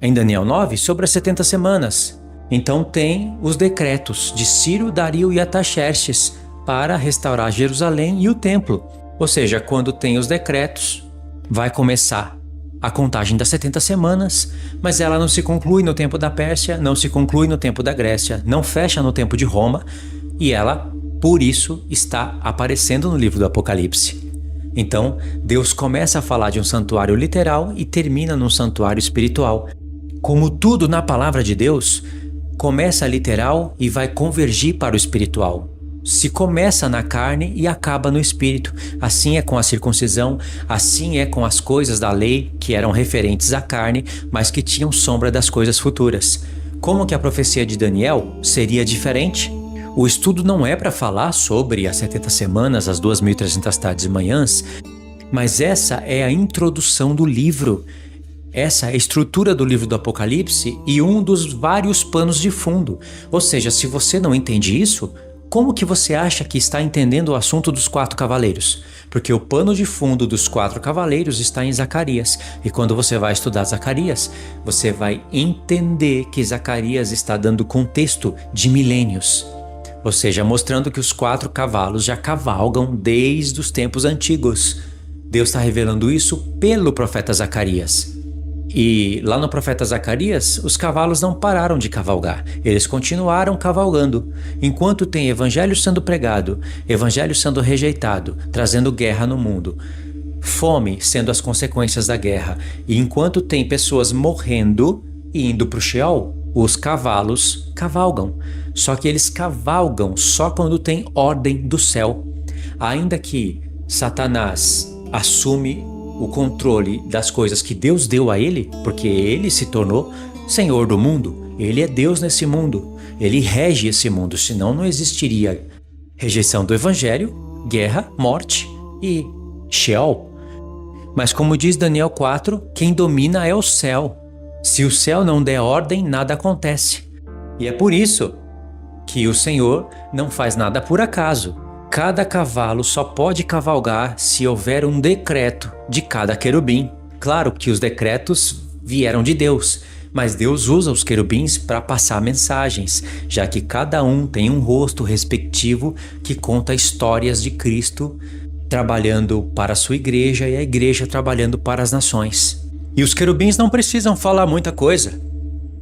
em Daniel 9 sobre as 70 semanas. Então tem os decretos de Ciro, Dario e Artaxerxes para restaurar Jerusalém e o templo. Ou seja, quando tem os decretos, vai começar a contagem das 70 semanas, mas ela não se conclui no tempo da Pérsia, não se conclui no tempo da Grécia, não fecha no tempo de Roma, e ela, por isso, está aparecendo no livro do Apocalipse. Então, Deus começa a falar de um santuário literal e termina num santuário espiritual. Como tudo na palavra de Deus, começa literal e vai convergir para o espiritual. Se começa na carne e acaba no espírito. Assim é com a circuncisão, assim é com as coisas da lei que eram referentes à carne, mas que tinham sombra das coisas futuras. Como que a profecia de Daniel seria diferente? O estudo não é para falar sobre as 70 semanas, as 2.300 tardes e manhãs, mas essa é a introdução do livro. Essa é a estrutura do livro do Apocalipse e um dos vários panos de fundo. Ou seja, se você não entende isso, como que você acha que está entendendo o assunto dos 4 cavaleiros? Porque o pano de fundo dos 4 cavaleiros está em Zacarias. E quando você vai estudar Zacarias, você vai entender que Zacarias está dando contexto de milênios. Ou seja, mostrando que os 4 cavalos já cavalgam desde os tempos antigos. Deus está revelando isso pelo profeta Zacarias. E lá no profeta Zacarias, os cavalos não pararam de cavalgar, eles continuaram cavalgando. Enquanto tem evangelho sendo pregado, evangelho sendo rejeitado, trazendo guerra no mundo, fome sendo as consequências da guerra, e enquanto tem pessoas morrendo e indo para o Sheol, os cavalos cavalgam. Só que eles cavalgam só quando tem ordem do céu. Ainda que Satanás assume o controle das coisas que Deus deu a ele, porque ele se tornou Senhor do mundo, ele é Deus nesse mundo, ele rege esse mundo, senão não existiria rejeição do evangelho, guerra, morte e Sheol. Mas como diz Daniel 4, quem domina é o céu. Se o céu não der ordem, nada acontece. E é por isso que o Senhor não faz nada por acaso. Cada cavalo só pode cavalgar se houver um decreto de cada querubim. Claro que os decretos vieram de Deus, mas Deus usa os querubins para passar mensagens, já que cada um tem um rosto respectivo que conta histórias de Cristo trabalhando para a sua igreja e a igreja trabalhando para as nações. E os querubins não precisam falar muita coisa.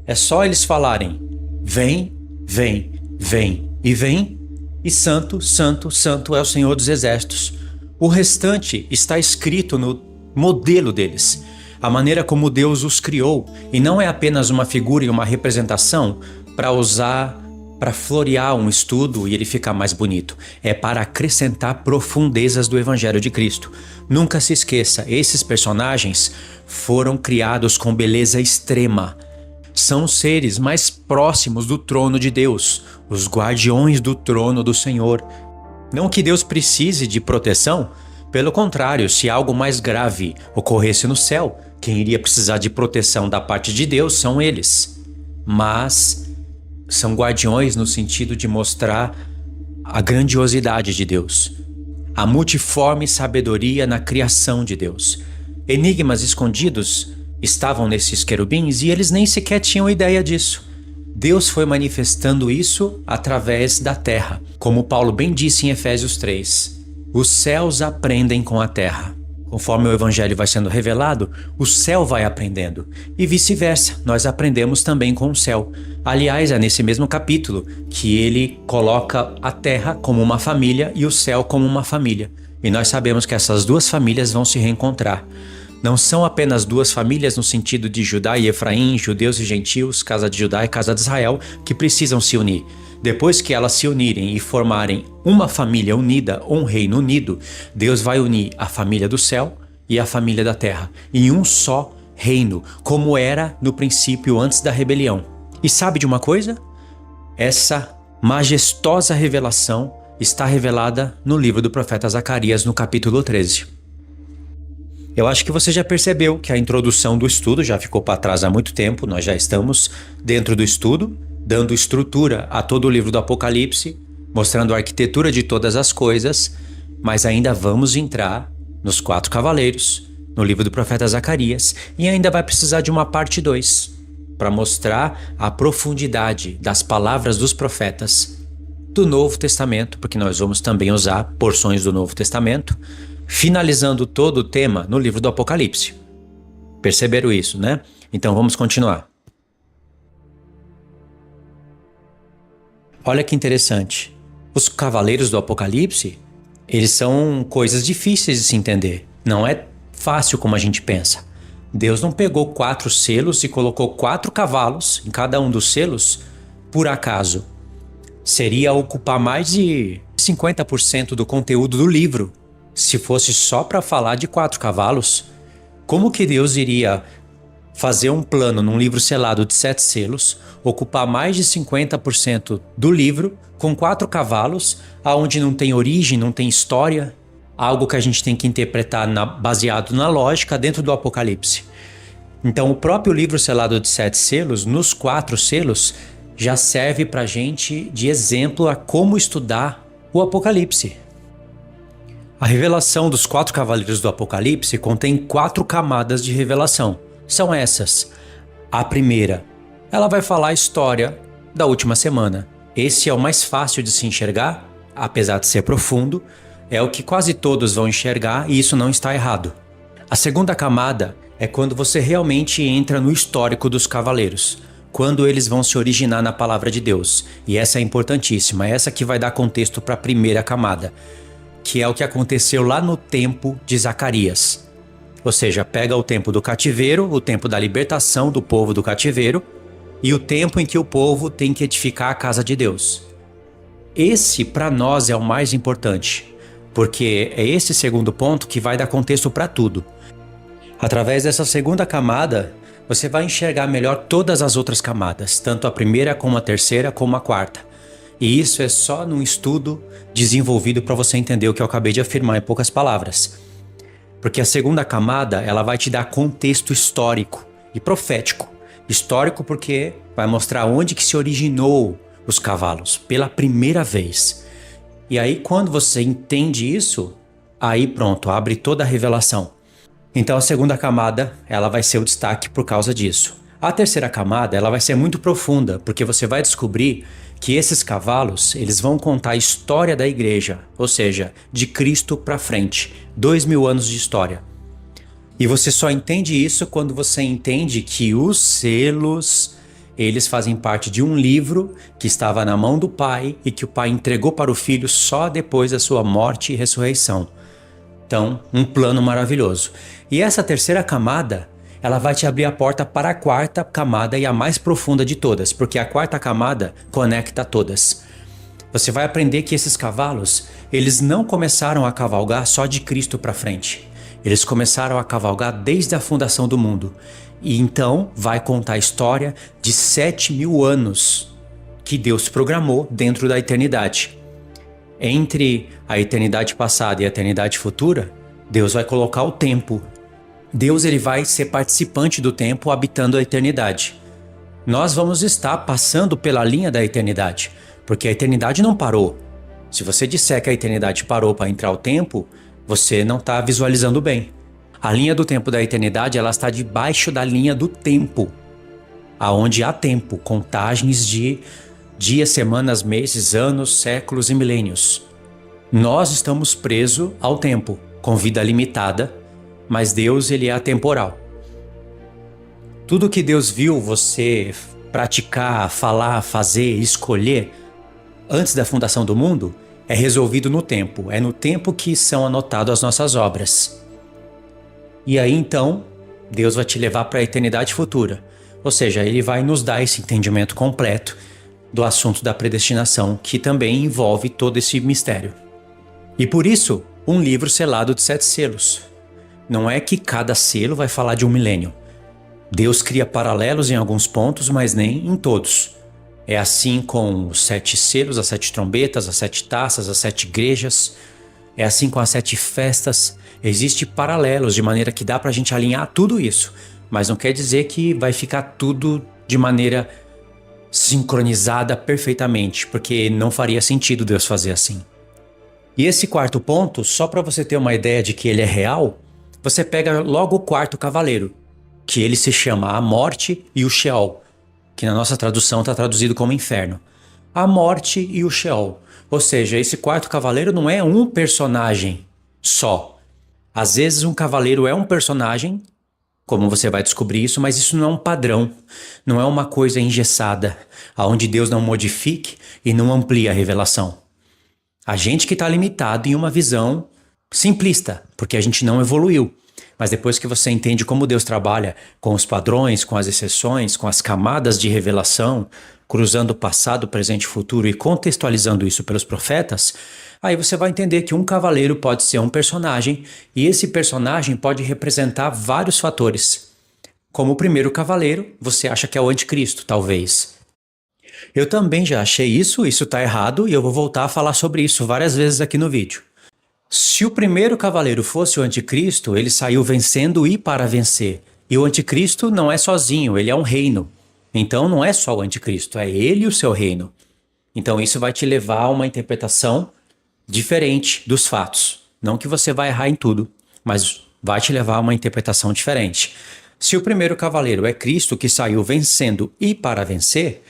É só eles falarem: vem, vem, vem e vem. E santo, santo, santo é o Senhor dos Exércitos. O restante está escrito no modelo deles, a maneira como Deus os criou, e não é apenas uma figura e uma representação para usar, para florear um estudo e ele ficar mais bonito. É para acrescentar profundezas do Evangelho de Cristo. Nunca se esqueça, esses personagens foram criados com beleza extrema. São os seres mais próximos do trono de Deus, os guardiões do trono do Senhor. Não que Deus precise de proteção, pelo contrário, se algo mais grave ocorresse no céu, quem iria precisar de proteção da parte de Deus são eles. Mas são guardiões no sentido de mostrar a grandiosidade de Deus, a multiforme sabedoria na criação de Deus. Enigmas escondidos estavam nesses querubins e eles nem sequer tinham ideia disso. Deus foi manifestando isso através da terra. Como Paulo bem disse em Efésios 3, os céus aprendem com a terra. Conforme o evangelho vai sendo revelado, o céu vai aprendendo. E vice-versa, nós aprendemos também com o céu. Aliás, é nesse mesmo capítulo que ele coloca a terra como uma família e o céu como uma família. E nós sabemos que essas duas famílias vão se reencontrar. Não são apenas duas famílias no sentido de Judá e Efraim, judeus e gentios, casa de Judá e casa de Israel, que precisam se unir. Depois que elas se unirem e formarem uma família unida, um reino unido, Deus vai unir a família do céu e a família da terra em um só reino, como era no princípio antes da rebelião. E sabe de uma coisa? Essa majestosa revelação está revelada no livro do profeta Zacarias, no capítulo 13. Eu acho que você já percebeu que a introdução do estudo já ficou para trás há muito tempo, nós já estamos dentro do estudo, dando estrutura a todo o livro do Apocalipse, mostrando a arquitetura de todas as coisas, mas ainda vamos entrar nos 4 cavaleiros, no livro do profeta Zacarias, e ainda vai precisar de uma parte 2, para mostrar a profundidade das palavras dos profetas do Novo Testamento, porque nós vamos também usar porções do Novo Testamento, finalizando todo o tema no livro do Apocalipse. Perceberam isso, né? Então vamos continuar. Olha que interessante. Os cavaleiros do Apocalipse, eles são coisas difíceis de se entender. Não é fácil como a gente pensa. Deus não pegou 4 selos e colocou 4 cavalos em cada um dos selos por acaso. Seria ocupar mais de 50% do conteúdo do livro. Se fosse só para falar de 4 cavalos, como que Deus iria fazer um plano num livro selado de 7 selos, ocupar mais de 50% do livro com 4 cavalos, aonde não tem origem, não tem história, algo que a gente tem que interpretar baseado na lógica dentro do Apocalipse. Então o próprio livro selado de 7 selos, nos 4 selos, já serve para a gente de exemplo a como estudar o Apocalipse. A revelação dos 4 cavaleiros do Apocalipse contém 4 camadas de revelação. São essas. A primeira, ela vai falar a história da última semana. Esse é o mais fácil de se enxergar, apesar de ser profundo, é o que quase todos vão enxergar e isso não está errado. A segunda camada é quando você realmente entra no histórico dos cavaleiros, quando eles vão se originar na palavra de Deus. E essa é importantíssima, essa que vai dar contexto para a primeira camada, que é o que aconteceu lá no tempo de Zacarias. Ou seja, pega o tempo do cativeiro, o tempo da libertação do povo do cativeiro e o tempo em que o povo tem que edificar a casa de Deus. Esse, para nós, é o mais importante, porque é esse segundo ponto que vai dar contexto para tudo. Através dessa segunda camada, você vai enxergar melhor todas as outras camadas, tanto a primeira como a terceira como a quarta. E isso é só num estudo desenvolvido para você entender o que eu acabei de afirmar em poucas palavras. Porque a segunda camada, ela vai te dar contexto histórico e profético. Histórico porque vai mostrar onde que se originou os cavalos pela primeira vez. E aí quando você entende isso, aí pronto, abre toda a revelação. Então a segunda camada, ela vai ser o destaque por causa disso. A terceira camada, ela vai ser muito profunda, porque você vai descobrir que esses cavalos, eles vão contar a história da igreja, ou seja, de Cristo para frente, 2000 anos de história. E você só entende isso quando você entende que os selos, eles fazem parte de um livro que estava na mão do Pai e que o Pai entregou para o Filho só depois da sua morte e ressurreição. Então, um plano maravilhoso. E essa terceira camada, ela vai te abrir a porta para a quarta camada e a mais profunda de todas, porque a quarta camada conecta todas. Você vai aprender que esses cavalos, eles não começaram a cavalgar só de Cristo para frente. Eles começaram a cavalgar desde a fundação do mundo. E então vai contar a história de 7.000 anos que Deus programou dentro da eternidade. Entre a eternidade passada e a eternidade futura, Deus vai colocar o tempo. Deus, ele vai ser participante do tempo, habitando a eternidade. Nós vamos estar passando pela linha da eternidade, porque a eternidade não parou. Se você disser que a eternidade parou para entrar o tempo, você não está visualizando bem. A linha do tempo da eternidade, ela está debaixo da linha do tempo, aonde há tempo, contagens de dias, semanas, meses, anos, séculos e milênios. Nós estamos presos ao tempo, com vida limitada, mas Deus, ele é atemporal. Tudo que Deus viu você praticar, falar, fazer, escolher antes da fundação do mundo é resolvido no tempo. É no tempo que são anotadas as nossas obras. E aí então, Deus vai te levar para a eternidade futura. Ou seja, ele vai nos dar esse entendimento completo do assunto da predestinação, que também envolve todo esse mistério. E por isso, um livro selado de 7 selos. Não é que cada selo vai falar de um milênio. Deus cria paralelos em alguns pontos, mas nem em todos. É assim com os 7 selos, as 7 trombetas, as 7 taças, as 7 igrejas. É assim com as 7 festas. Existem paralelos de maneira que dá para a gente alinhar tudo isso. Mas não quer dizer que vai ficar tudo de maneira sincronizada perfeitamente, porque não faria sentido Deus fazer assim. E esse quarto ponto, só para você ter uma ideia de que ele é real, você pega logo o quarto cavaleiro, que ele se chama a morte e o Sheol, que na nossa tradução está traduzido como inferno. A morte e o Sheol. Ou seja, esse quarto cavaleiro não é um personagem só. Às vezes um cavaleiro é um personagem, como você vai descobrir isso, mas isso não é um padrão, não é uma coisa engessada, aonde Deus não modifique e não amplie a revelação. A gente que está limitado em uma visão simplista, porque a gente não evoluiu. Mas depois que você entende como Deus trabalha com os padrões, com as exceções, com as camadas de revelação, cruzando o passado, presente e futuro e contextualizando isso pelos profetas, aí você vai entender que um cavaleiro pode ser um personagem e esse personagem pode representar vários fatores. Como o primeiro cavaleiro, você acha que é o anticristo, talvez. Eu também já achei isso está errado e eu vou voltar a falar sobre isso várias vezes aqui no vídeo. Se o primeiro cavaleiro fosse o anticristo, ele saiu vencendo e para vencer. E o anticristo não é sozinho, ele é um reino. Então não é só o anticristo, é ele e o seu reino. Então isso vai te levar a uma interpretação diferente dos fatos. Não que você vai errar em tudo, mas vai te levar a uma interpretação diferente. Se o primeiro cavaleiro é Cristo que saiu vencendo e para vencer,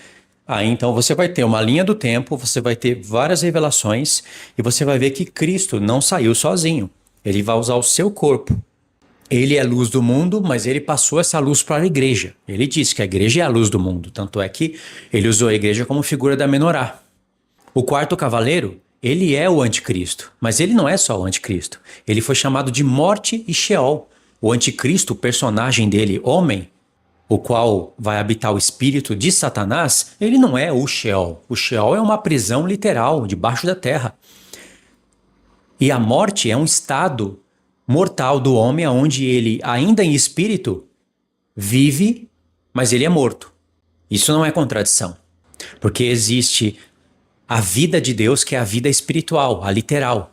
aí então você vai ter uma linha do tempo, você vai ter várias revelações e você vai ver que Cristo não saiu sozinho. Ele vai usar o seu corpo. Ele é a luz do mundo, mas ele passou essa luz para a igreja. Ele disse que a igreja é a luz do mundo, tanto é que ele usou a igreja como figura da menorá. O quarto cavaleiro, ele é o anticristo, mas ele não é só o anticristo. Ele foi chamado de morte e Sheol. O anticristo, o personagem dele, homem, o qual vai habitar o espírito de Satanás, ele não é o Sheol. O Sheol é uma prisão literal, debaixo da terra. E a morte é um estado mortal do homem, onde ele, ainda em espírito, vive, mas ele é morto. Isso não é contradição, porque existe a vida de Deus, que é a vida espiritual, a literal.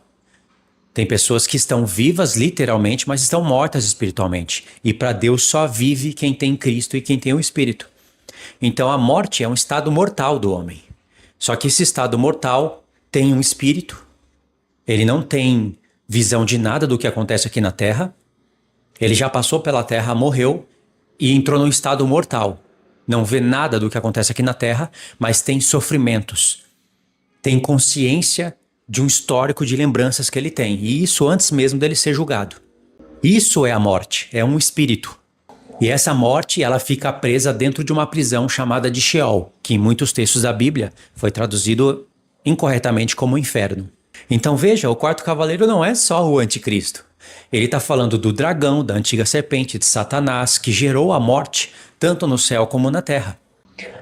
Tem pessoas que estão vivas literalmente, mas estão mortas espiritualmente. E para Deus só vive quem tem Cristo e quem tem o Espírito. Então a morte é um estado mortal do homem. Só que esse estado mortal tem um espírito. Ele não tem visão de nada do que acontece aqui na Terra. Ele já passou pela Terra, morreu e entrou num estado mortal. Não vê nada do que acontece aqui na Terra, mas tem sofrimentos. Tem consciência de um histórico de lembranças que ele tem. E isso antes mesmo dele ser julgado. Isso é a morte, é um espírito. E essa morte, ela fica presa dentro de uma prisão chamada de Sheol, que em muitos textos da Bíblia foi traduzido incorretamente como inferno. Então veja, o quarto cavaleiro não é só o anticristo. Ele está falando do dragão, da antiga serpente, de Satanás, que gerou a morte, tanto no céu como na terra.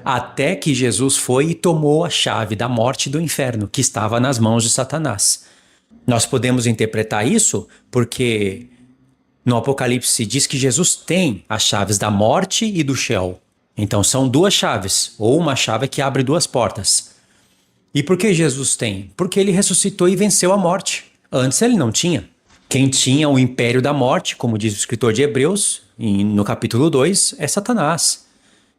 Até que Jesus foi e tomou a chave da morte e do inferno, que estava nas mãos de Satanás. Nós podemos interpretar isso porque no Apocalipse diz que Jesus tem as chaves da morte e do Sheol. Então são duas chaves, ou uma chave que abre duas portas. E por que Jesus tem? Porque ele ressuscitou e venceu a morte. Antes ele não tinha. Quem tinha o império da morte, como diz o escritor de Hebreus, no capítulo 2, é Satanás.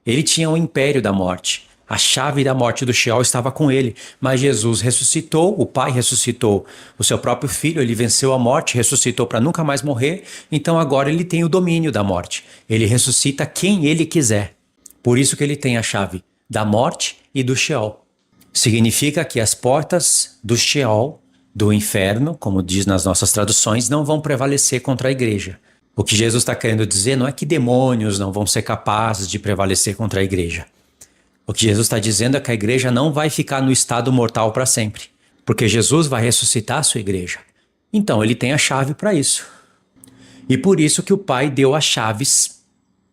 Ele tinha o império da morte. A chave da morte do Sheol estava com ele. Mas Jesus ressuscitou, o Pai ressuscitou o seu próprio Filho, ele venceu a morte, ressuscitou para nunca mais morrer, então agora ele tem o domínio da morte. Ele ressuscita quem ele quiser. Por isso que ele tem a chave da morte e do Sheol. Significa que as portas do Sheol, do inferno, como diz nas nossas traduções, não vão prevalecer contra a igreja. O que Jesus está querendo dizer não é que demônios não vão ser capazes de prevalecer contra a igreja. O que Jesus está dizendo é que a igreja não vai ficar no estado mortal para sempre, porque Jesus vai ressuscitar a sua igreja. Então ele tem a chave para isso. E por isso que o Pai deu as chaves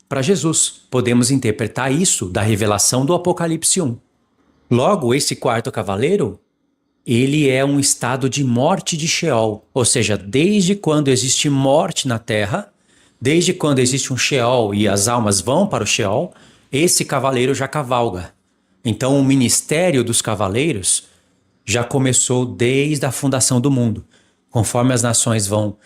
para Jesus. Podemos interpretar isso da revelação do Apocalipse 1. Logo, esse quarto cavaleiro, ele é um estado de morte de Sheol, ou seja, desde quando existe morte na terra, Desde quando existe um Sheol e as almas vão para o Sheol, esse cavaleiro já cavalga. Então o ministério dos cavaleiros já começou desde a fundação do mundo. Conforme as nações vão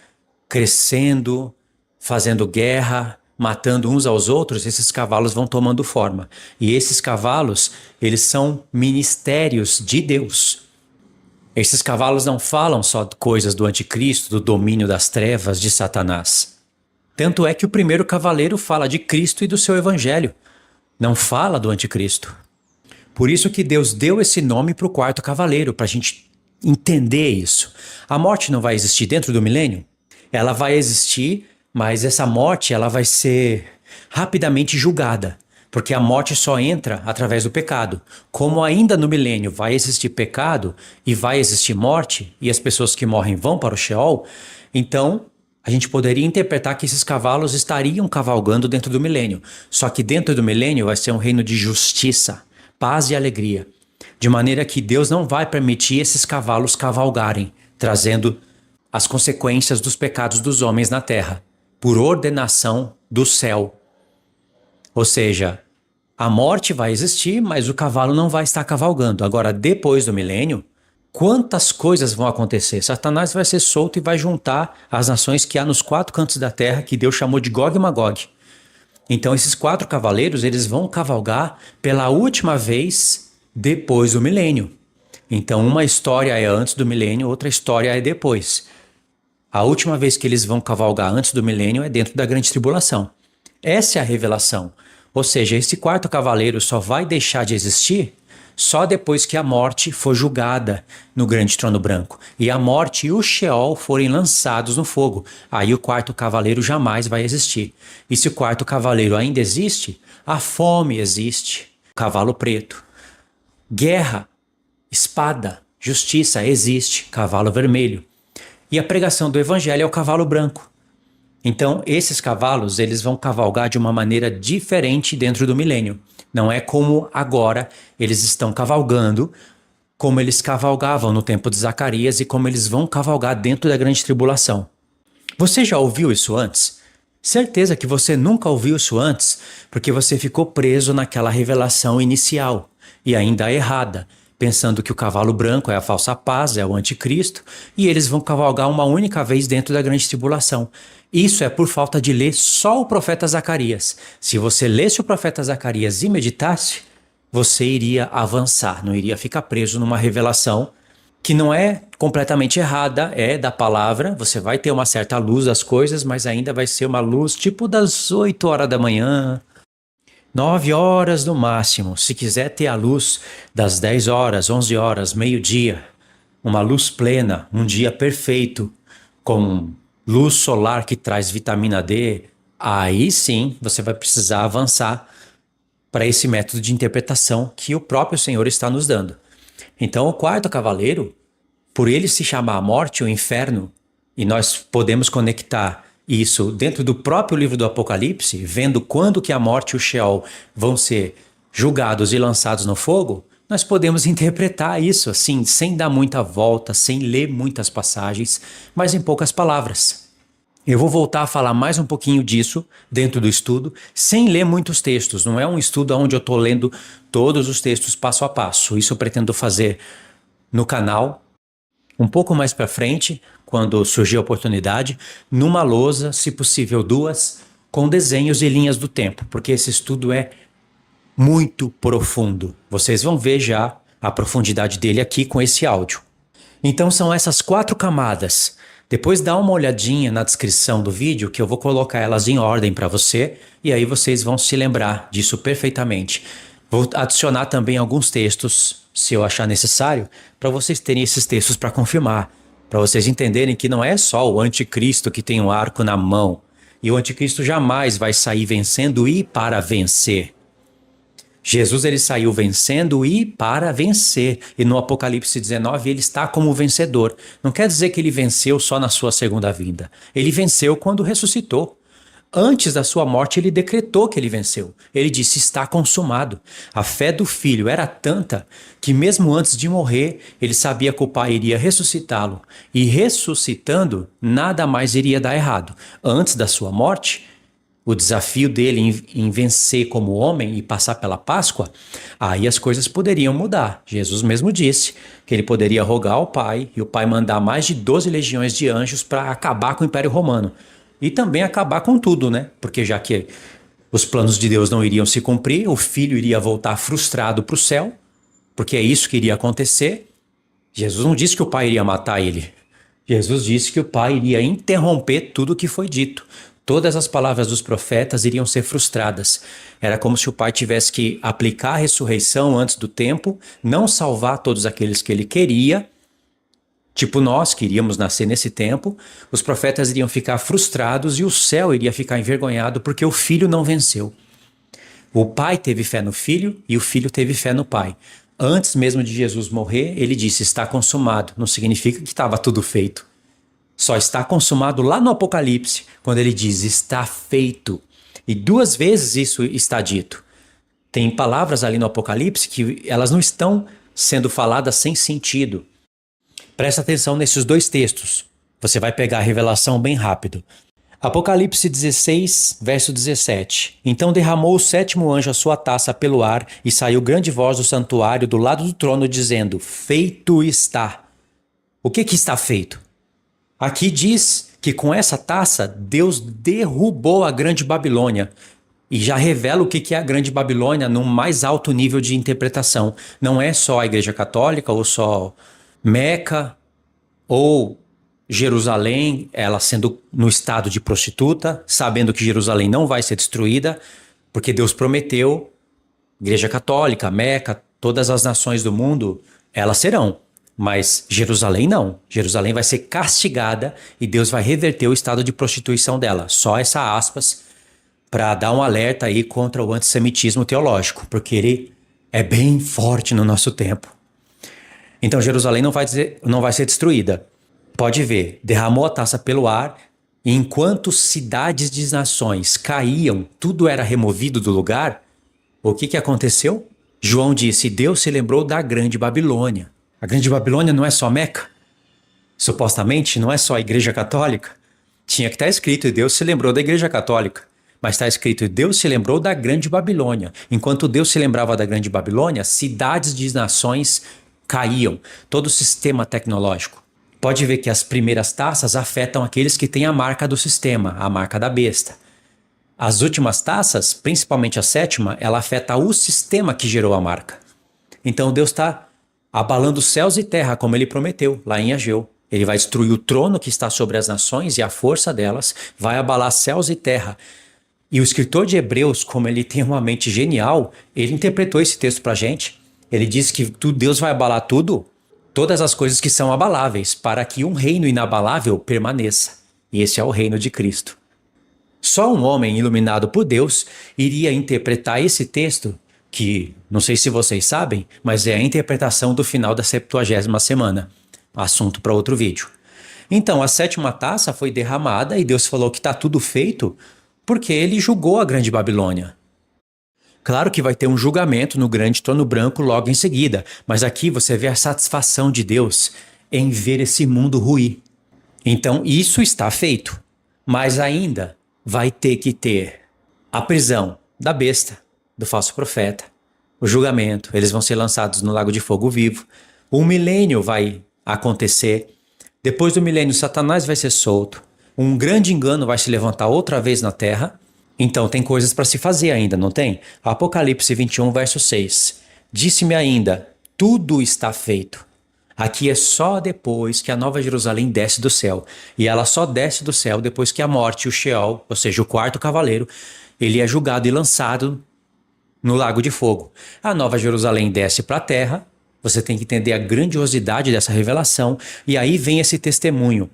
crescendo, fazendo guerra, matando uns aos outros, esses cavalos vão tomando forma. E esses cavalos, eles são ministérios de Deus. Esses cavalos não falam só de coisas do anticristo, do domínio das trevas, de Satanás. Tanto é que o primeiro cavaleiro fala de Cristo e do seu evangelho. Não fala do anticristo. Por isso que Deus deu esse nome para o quarto cavaleiro, para a gente entender isso. A morte não vai existir dentro do milênio? Ela vai existir, mas essa morte ela vai ser rapidamente julgada, porque a morte só entra através do pecado. Como ainda no milênio vai existir pecado e vai existir morte, e as pessoas que morrem vão para o Sheol, então a gente poderia interpretar que esses cavalos estariam cavalgando dentro do milênio. Só que dentro do milênio vai ser um reino de justiça, paz e alegria. De maneira que Deus não vai permitir esses cavalos cavalgarem, trazendo as consequências dos pecados dos homens na terra, por ordenação do céu. Ou seja, a morte vai existir, mas o cavalo não vai estar cavalgando. Agora, depois do milênio, quantas coisas vão acontecer? Satanás vai ser solto e vai juntar as nações que há nos quatro cantos da terra, que Deus chamou de Gog e Magog. Então esses quatro cavaleiros, eles vão cavalgar pela última vez depois do milênio. Então uma história é antes do milênio, outra história é depois. A última vez que eles vão cavalgar antes do milênio é dentro da grande tribulação. Essa é a revelação. Ou seja, esse quarto cavaleiro só vai deixar de existir só depois que a morte for julgada no grande trono branco e a morte e o Sheol forem lançados no fogo. Aí o quarto cavaleiro jamais vai existir. E se o quarto cavaleiro ainda existe, a fome existe, cavalo preto. Guerra, espada, justiça existe, cavalo vermelho. E a pregação do evangelho é o cavalo branco. Então, esses cavalos, eles vão cavalgar de uma maneira diferente dentro do milênio. Não é como agora eles estão cavalgando, como eles cavalgavam no tempo de Zacarias e como eles vão cavalgar dentro da grande tribulação. Você já ouviu isso antes? Certeza que você nunca ouviu isso antes, porque você ficou preso naquela revelação inicial e ainda errada, pensando que o cavalo branco é a falsa paz, é o anticristo, e eles vão cavalgar uma única vez dentro da grande tribulação. Isso é por falta de ler só o profeta Zacarias. Se você lesse o profeta Zacarias e meditasse, você iria avançar, não iria ficar preso numa revelação que não é completamente errada, é da palavra, você vai ter uma certa luz das coisas, mas ainda vai ser uma luz tipo das 8 horas da manhã, 9 horas no máximo. Se quiser ter a luz das 10 horas, 11 horas, meio-dia, uma luz plena, um dia perfeito, com luz solar que traz vitamina D, aí sim você vai precisar avançar para esse método de interpretação que o próprio Senhor está nos dando. Então o quarto cavaleiro, por ele se chamar a morte, o inferno, e nós podemos conectar isso dentro do próprio livro do Apocalipse, vendo quando que a morte e o Sheol vão ser julgados e lançados no fogo, nós podemos interpretar isso assim, sem dar muita volta, sem ler muitas passagens, mas em poucas palavras. Eu vou voltar a falar mais um pouquinho disso dentro do estudo, sem ler muitos textos. Não é um estudo onde eu estou lendo todos os textos passo a passo. Isso eu pretendo fazer no canal, um pouco mais para frente, quando surgir a oportunidade, numa lousa, se possível 2, com desenhos e linhas do tempo, porque esse estudo é muito profundo. Vocês vão ver já a profundidade dele aqui com esse áudio. Então são essas 4 camadas. Depois dá uma olhadinha na descrição do vídeo que eu vou colocar elas em ordem para você e aí vocês vão se lembrar disso perfeitamente. Vou adicionar também alguns textos, se eu achar necessário, para vocês terem esses textos para confirmar, para vocês entenderem que não é só o anticristo que tem um arco na mão e o anticristo jamais vai sair vencendo e para vencer. Jesus ele saiu vencendo e para vencer. E no Apocalipse 19 ele está como vencedor. Não quer dizer que ele venceu só na sua segunda vinda. Ele venceu quando ressuscitou. Antes da sua morte, ele decretou que ele venceu. Ele disse: está consumado. A fé do filho era tanta que, mesmo antes de morrer, ele sabia que o pai iria ressuscitá-lo. E ressuscitando, nada mais iria dar errado. Antes da sua morte, o desafio dele em vencer como homem e passar pela Páscoa, aí as coisas poderiam mudar. Jesus mesmo disse que ele poderia rogar ao Pai e o Pai mandar mais de 12 legiões de anjos para acabar com o Império Romano. E também acabar com tudo, né? Porque já que os planos de Deus não iriam se cumprir, o filho iria voltar frustrado para o céu, porque é isso que iria acontecer. Jesus não disse que o Pai iria matar ele. Jesus disse que o Pai iria interromper tudo o que foi dito. Todas as palavras dos profetas iriam ser frustradas. Era como se o Pai tivesse que aplicar a ressurreição antes do tempo, não salvar todos aqueles que ele queria, tipo nós que iríamos nascer nesse tempo. Os profetas iriam ficar frustrados e o céu iria ficar envergonhado porque o filho não venceu. O Pai teve fé no Filho e o Filho teve fé no Pai. Antes mesmo de Jesus morrer, ele disse: está consumado. Não significa que estava tudo feito. Só está consumado lá no Apocalipse, quando ele diz: está feito. E 2 vezes isso está dito. Tem palavras ali no Apocalipse que elas não estão sendo faladas sem sentido. Presta atenção nesses 2 textos. Você vai pegar a revelação bem rápido. Apocalipse 16, verso 17. Então derramou o 7º anjo a sua taça pelo ar, e saiu grande voz do santuário do lado do trono, dizendo: feito está. O que está feito? Aqui diz que com essa taça, Deus derrubou a Grande Babilônia. E já revela o que é a Grande Babilônia no mais alto nível de interpretação. Não é só a Igreja Católica, ou só Meca, ou Jerusalém, ela sendo no estado de prostituta, sabendo que Jerusalém não vai ser destruída, porque Deus prometeu. Igreja Católica, Meca, todas as nações do mundo, elas serão. Mas Jerusalém não. Jerusalém vai ser castigada e Deus vai reverter o estado de prostituição dela. Só essa aspas para dar um alerta aí contra o antissemitismo teológico, porque ele é bem forte no nosso tempo. Então Jerusalém não vai ser destruída. Pode ver, derramou a taça pelo ar, e enquanto cidades de nações caíam, tudo era removido do lugar. O que aconteceu? João disse: Deus se lembrou da Grande Babilônia. A Grande Babilônia não é só Meca? Supostamente não é só a Igreja Católica? Tinha que estar escrito: Deus se lembrou da Igreja Católica. Mas está escrito: Deus se lembrou da Grande Babilônia. Enquanto Deus se lembrava da Grande Babilônia, cidades de nações caíam. Todo o sistema tecnológico. Pode ver que as primeiras taças afetam aqueles que têm a marca do sistema, a marca da besta. As últimas taças, principalmente a 7ª, ela afeta o sistema que gerou a marca. Então Deus está abalando céus e terra, como ele prometeu, lá em Ageu. Ele vai destruir o trono que está sobre as nações e a força delas, vai abalar céus e terra. E o escritor de Hebreus, como ele tem uma mente genial, ele interpretou esse texto para a gente. Ele diz que Deus vai abalar tudo, todas as coisas que são abaláveis, para que um reino inabalável permaneça. E esse é o reino de Cristo. Só um homem iluminado por Deus iria interpretar esse texto, que não sei se vocês sabem, mas é a interpretação do final da 70ª semana. Assunto para outro vídeo. Então, a 7ª taça foi derramada e Deus falou que está tudo feito porque ele julgou a Grande Babilônia. Claro que vai ter um julgamento no grande trono branco logo em seguida, mas aqui você vê a satisfação de Deus em ver esse mundo ruir. Então, isso está feito. Mas ainda vai ter que ter a prisão da besta, do falso profeta, o julgamento, eles vão ser lançados no lago de fogo vivo, um milênio vai acontecer, depois do milênio Satanás vai ser solto, um grande engano vai se levantar outra vez na terra. Então tem coisas para se fazer ainda, não tem? Apocalipse 21, verso 6. Disse-me ainda: tudo está feito. Aqui é só depois que a Nova Jerusalém desce do céu. E ela só desce do céu depois que a morte, o Sheol, ou seja, o 4º cavaleiro, ele é julgado e lançado no lago de fogo. A Nova Jerusalém desce para a terra. Você tem que entender a grandiosidade dessa revelação. E aí vem esse testemunho.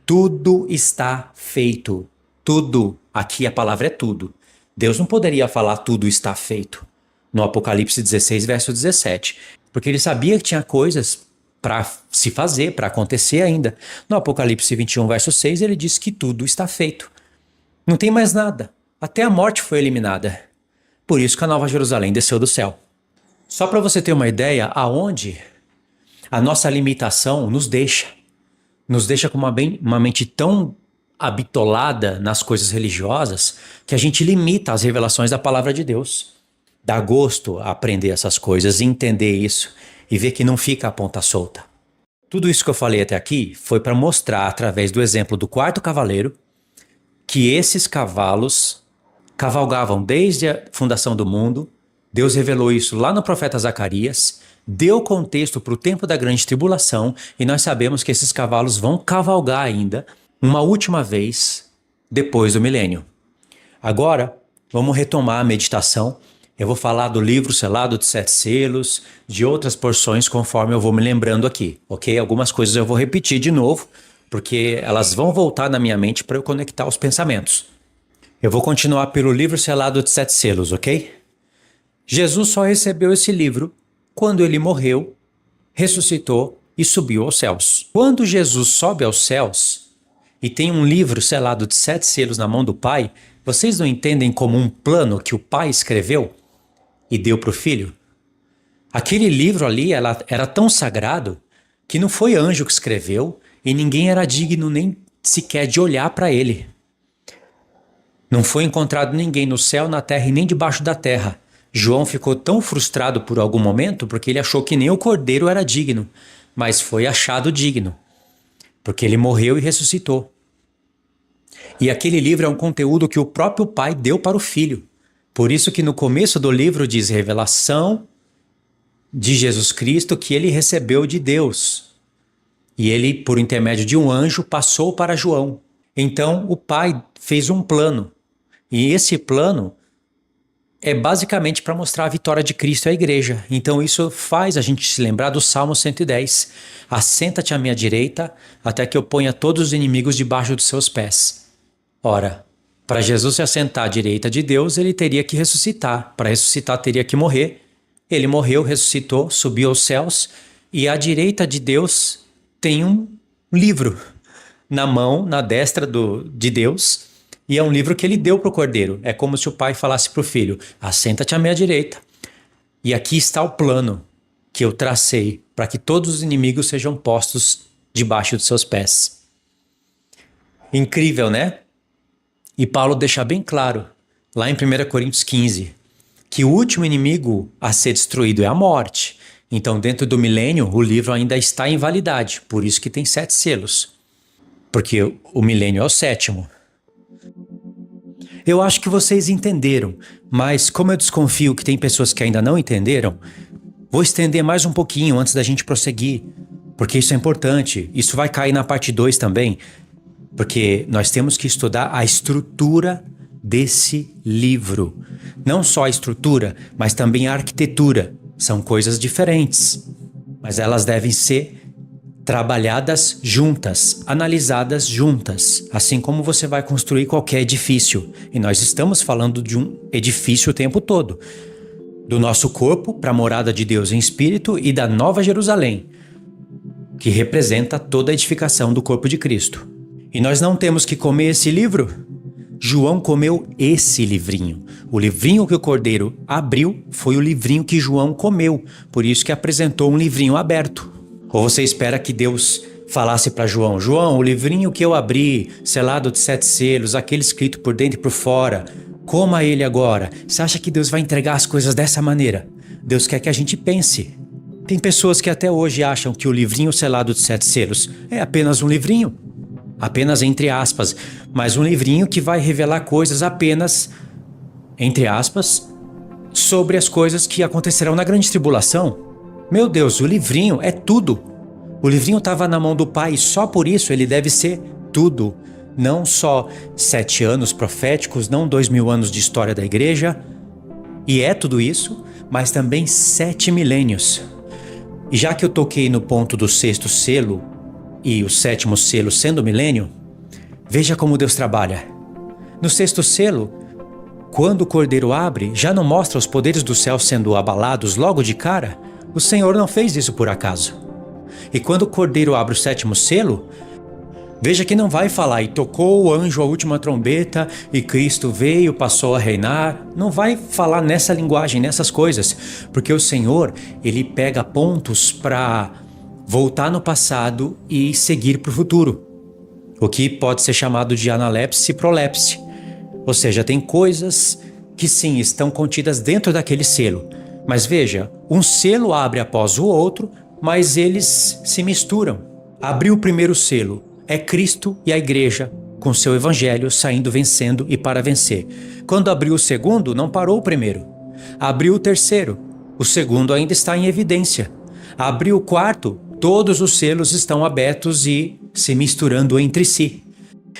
Tudo está feito. Tudo. Aqui a palavra é tudo. Deus não poderia falar tudo está feito no Apocalipse 16, verso 17. Porque ele sabia que tinha coisas para se fazer, para acontecer ainda. No Apocalipse 21, verso 6, ele diz que tudo está feito. Não tem mais nada. Até a morte foi eliminada. Por isso que a Nova Jerusalém desceu do céu. Só para você ter uma ideia aonde a nossa limitação nos deixa. Nos deixa com uma mente tão habitolada nas coisas religiosas que a gente limita as revelações da palavra de Deus. Dá gosto a aprender essas coisas e entender isso e ver que não fica a ponta solta. Tudo isso que eu falei até aqui foi para mostrar, através do exemplo do quarto cavaleiro, que esses cavalos cavalgavam desde a fundação do mundo. Deus revelou isso lá no profeta Zacarias, deu contexto para o tempo da grande tribulação e nós sabemos que esses cavalos vão cavalgar ainda uma última vez depois do milênio. Agora, vamos retomar a meditação. Eu vou falar do livro selado de 7 selos, de outras porções conforme eu vou me lembrando aqui, ok? Algumas coisas eu vou repetir de novo, porque elas vão voltar na minha mente para eu conectar os pensamentos. Eu vou continuar pelo livro selado de 7 selos, ok? Jesus só recebeu esse livro quando ele morreu, ressuscitou e subiu aos céus. Quando Jesus sobe aos céus e tem um livro selado de 7 selos na mão do Pai, vocês não entendem como um plano que o Pai escreveu e deu para o Filho? Aquele livro ali era tão sagrado que não foi anjo que escreveu e ninguém era digno nem sequer de olhar para ele. Não foi encontrado ninguém no céu, na terra e nem debaixo da terra. João ficou tão frustrado por algum momento porque ele achou que nem o cordeiro era digno, mas foi achado digno, porque ele morreu e ressuscitou. E aquele livro é um conteúdo que o próprio Pai deu para o Filho. Por isso que no começo do livro diz revelação de Jesus Cristo que ele recebeu de Deus. E ele, por intermédio de um anjo, passou para João. Então o Pai fez um plano. E esse plano é basicamente para mostrar a vitória de Cristo à igreja. Então isso faz a gente se lembrar do Salmo 110. Assenta-te à minha direita, até que eu ponha todos os inimigos debaixo dos seus pés. Ora, para Jesus se assentar à direita de Deus, ele teria que ressuscitar. Para ressuscitar, teria que morrer. Ele morreu, ressuscitou, subiu aos céus, e à direita de Deus tem um livro na mão, na destra de Deus, e é um livro que ele deu para o cordeiro. É como se o pai falasse para o filho: assenta-te à minha direita. E aqui está o plano que eu tracei para que todos os inimigos sejam postos debaixo dos seus pés. Incrível, né? E Paulo deixa bem claro, lá em 1 Coríntios 15, que o último inimigo a ser destruído é a morte. Então, dentro do milênio, o livro ainda está em validade, por isso que tem 7 selos. Porque o milênio é o 7º. Eu acho que vocês entenderam, mas como eu desconfio que tem pessoas que ainda não entenderam, vou estender mais um pouquinho antes da gente prosseguir, porque isso é importante. Isso vai cair na parte 2 também, porque nós temos que estudar a estrutura desse livro. Não só a estrutura, mas também a arquitetura. São coisas diferentes, mas elas devem ser trabalhadas juntas, analisadas juntas, assim como você vai construir qualquer edifício. E nós estamos falando de um edifício o tempo todo. Do nosso corpo para a morada de Deus em espírito e da Nova Jerusalém, que representa toda a edificação do corpo de Cristo. E nós não temos que comer esse livro? João comeu esse livrinho. O livrinho que o cordeiro abriu foi o livrinho que João comeu. Por isso que apresentou um livrinho aberto. Ou você espera que Deus falasse para João: João, o livrinho que eu abri, selado de 7 selos, aquele escrito por dentro e por fora, coma ele agora. Você acha que Deus vai entregar as coisas dessa maneira? Deus quer que a gente pense. Tem pessoas que até hoje acham que o livrinho selado de 7 selos é apenas um livrinho. Apenas entre aspas, mas um livrinho que vai revelar coisas apenas, entre aspas, sobre as coisas que acontecerão na grande tribulação. Meu Deus, o livrinho é tudo. O livrinho estava na mão do Pai e só por isso ele deve ser tudo. Não só 7 anos proféticos, não 2000 anos de história da igreja, e é tudo isso, mas também 7 milênios. E já que eu toquei no ponto do 6º selo, e o 7º selo sendo o milênio, veja como Deus trabalha. No 6º selo, quando o cordeiro abre, já não mostra os poderes do céu sendo abalados logo de cara? O Senhor não fez isso por acaso. E quando o cordeiro abre o 7º selo, Veja que não vai falar, e tocou o anjo a última trombeta, e Cristo veio, passou a reinar. Não vai falar nessa linguagem, nessas coisas, porque o Senhor, ele pega pontos para voltar no passado e seguir para o futuro. O que pode ser chamado de analepse e prolepse. Ou seja, tem coisas que sim, estão contidas dentro daquele selo. Mas veja, um selo abre após o outro, mas eles se misturam. Abriu o primeiro selo, é Cristo e a igreja, com seu evangelho saindo vencendo e para vencer. Quando abriu o segundo, não parou o primeiro. Abriu o terceiro, o segundo ainda está em evidência. Abriu o quarto, todos os selos estão abertos e se misturando entre si.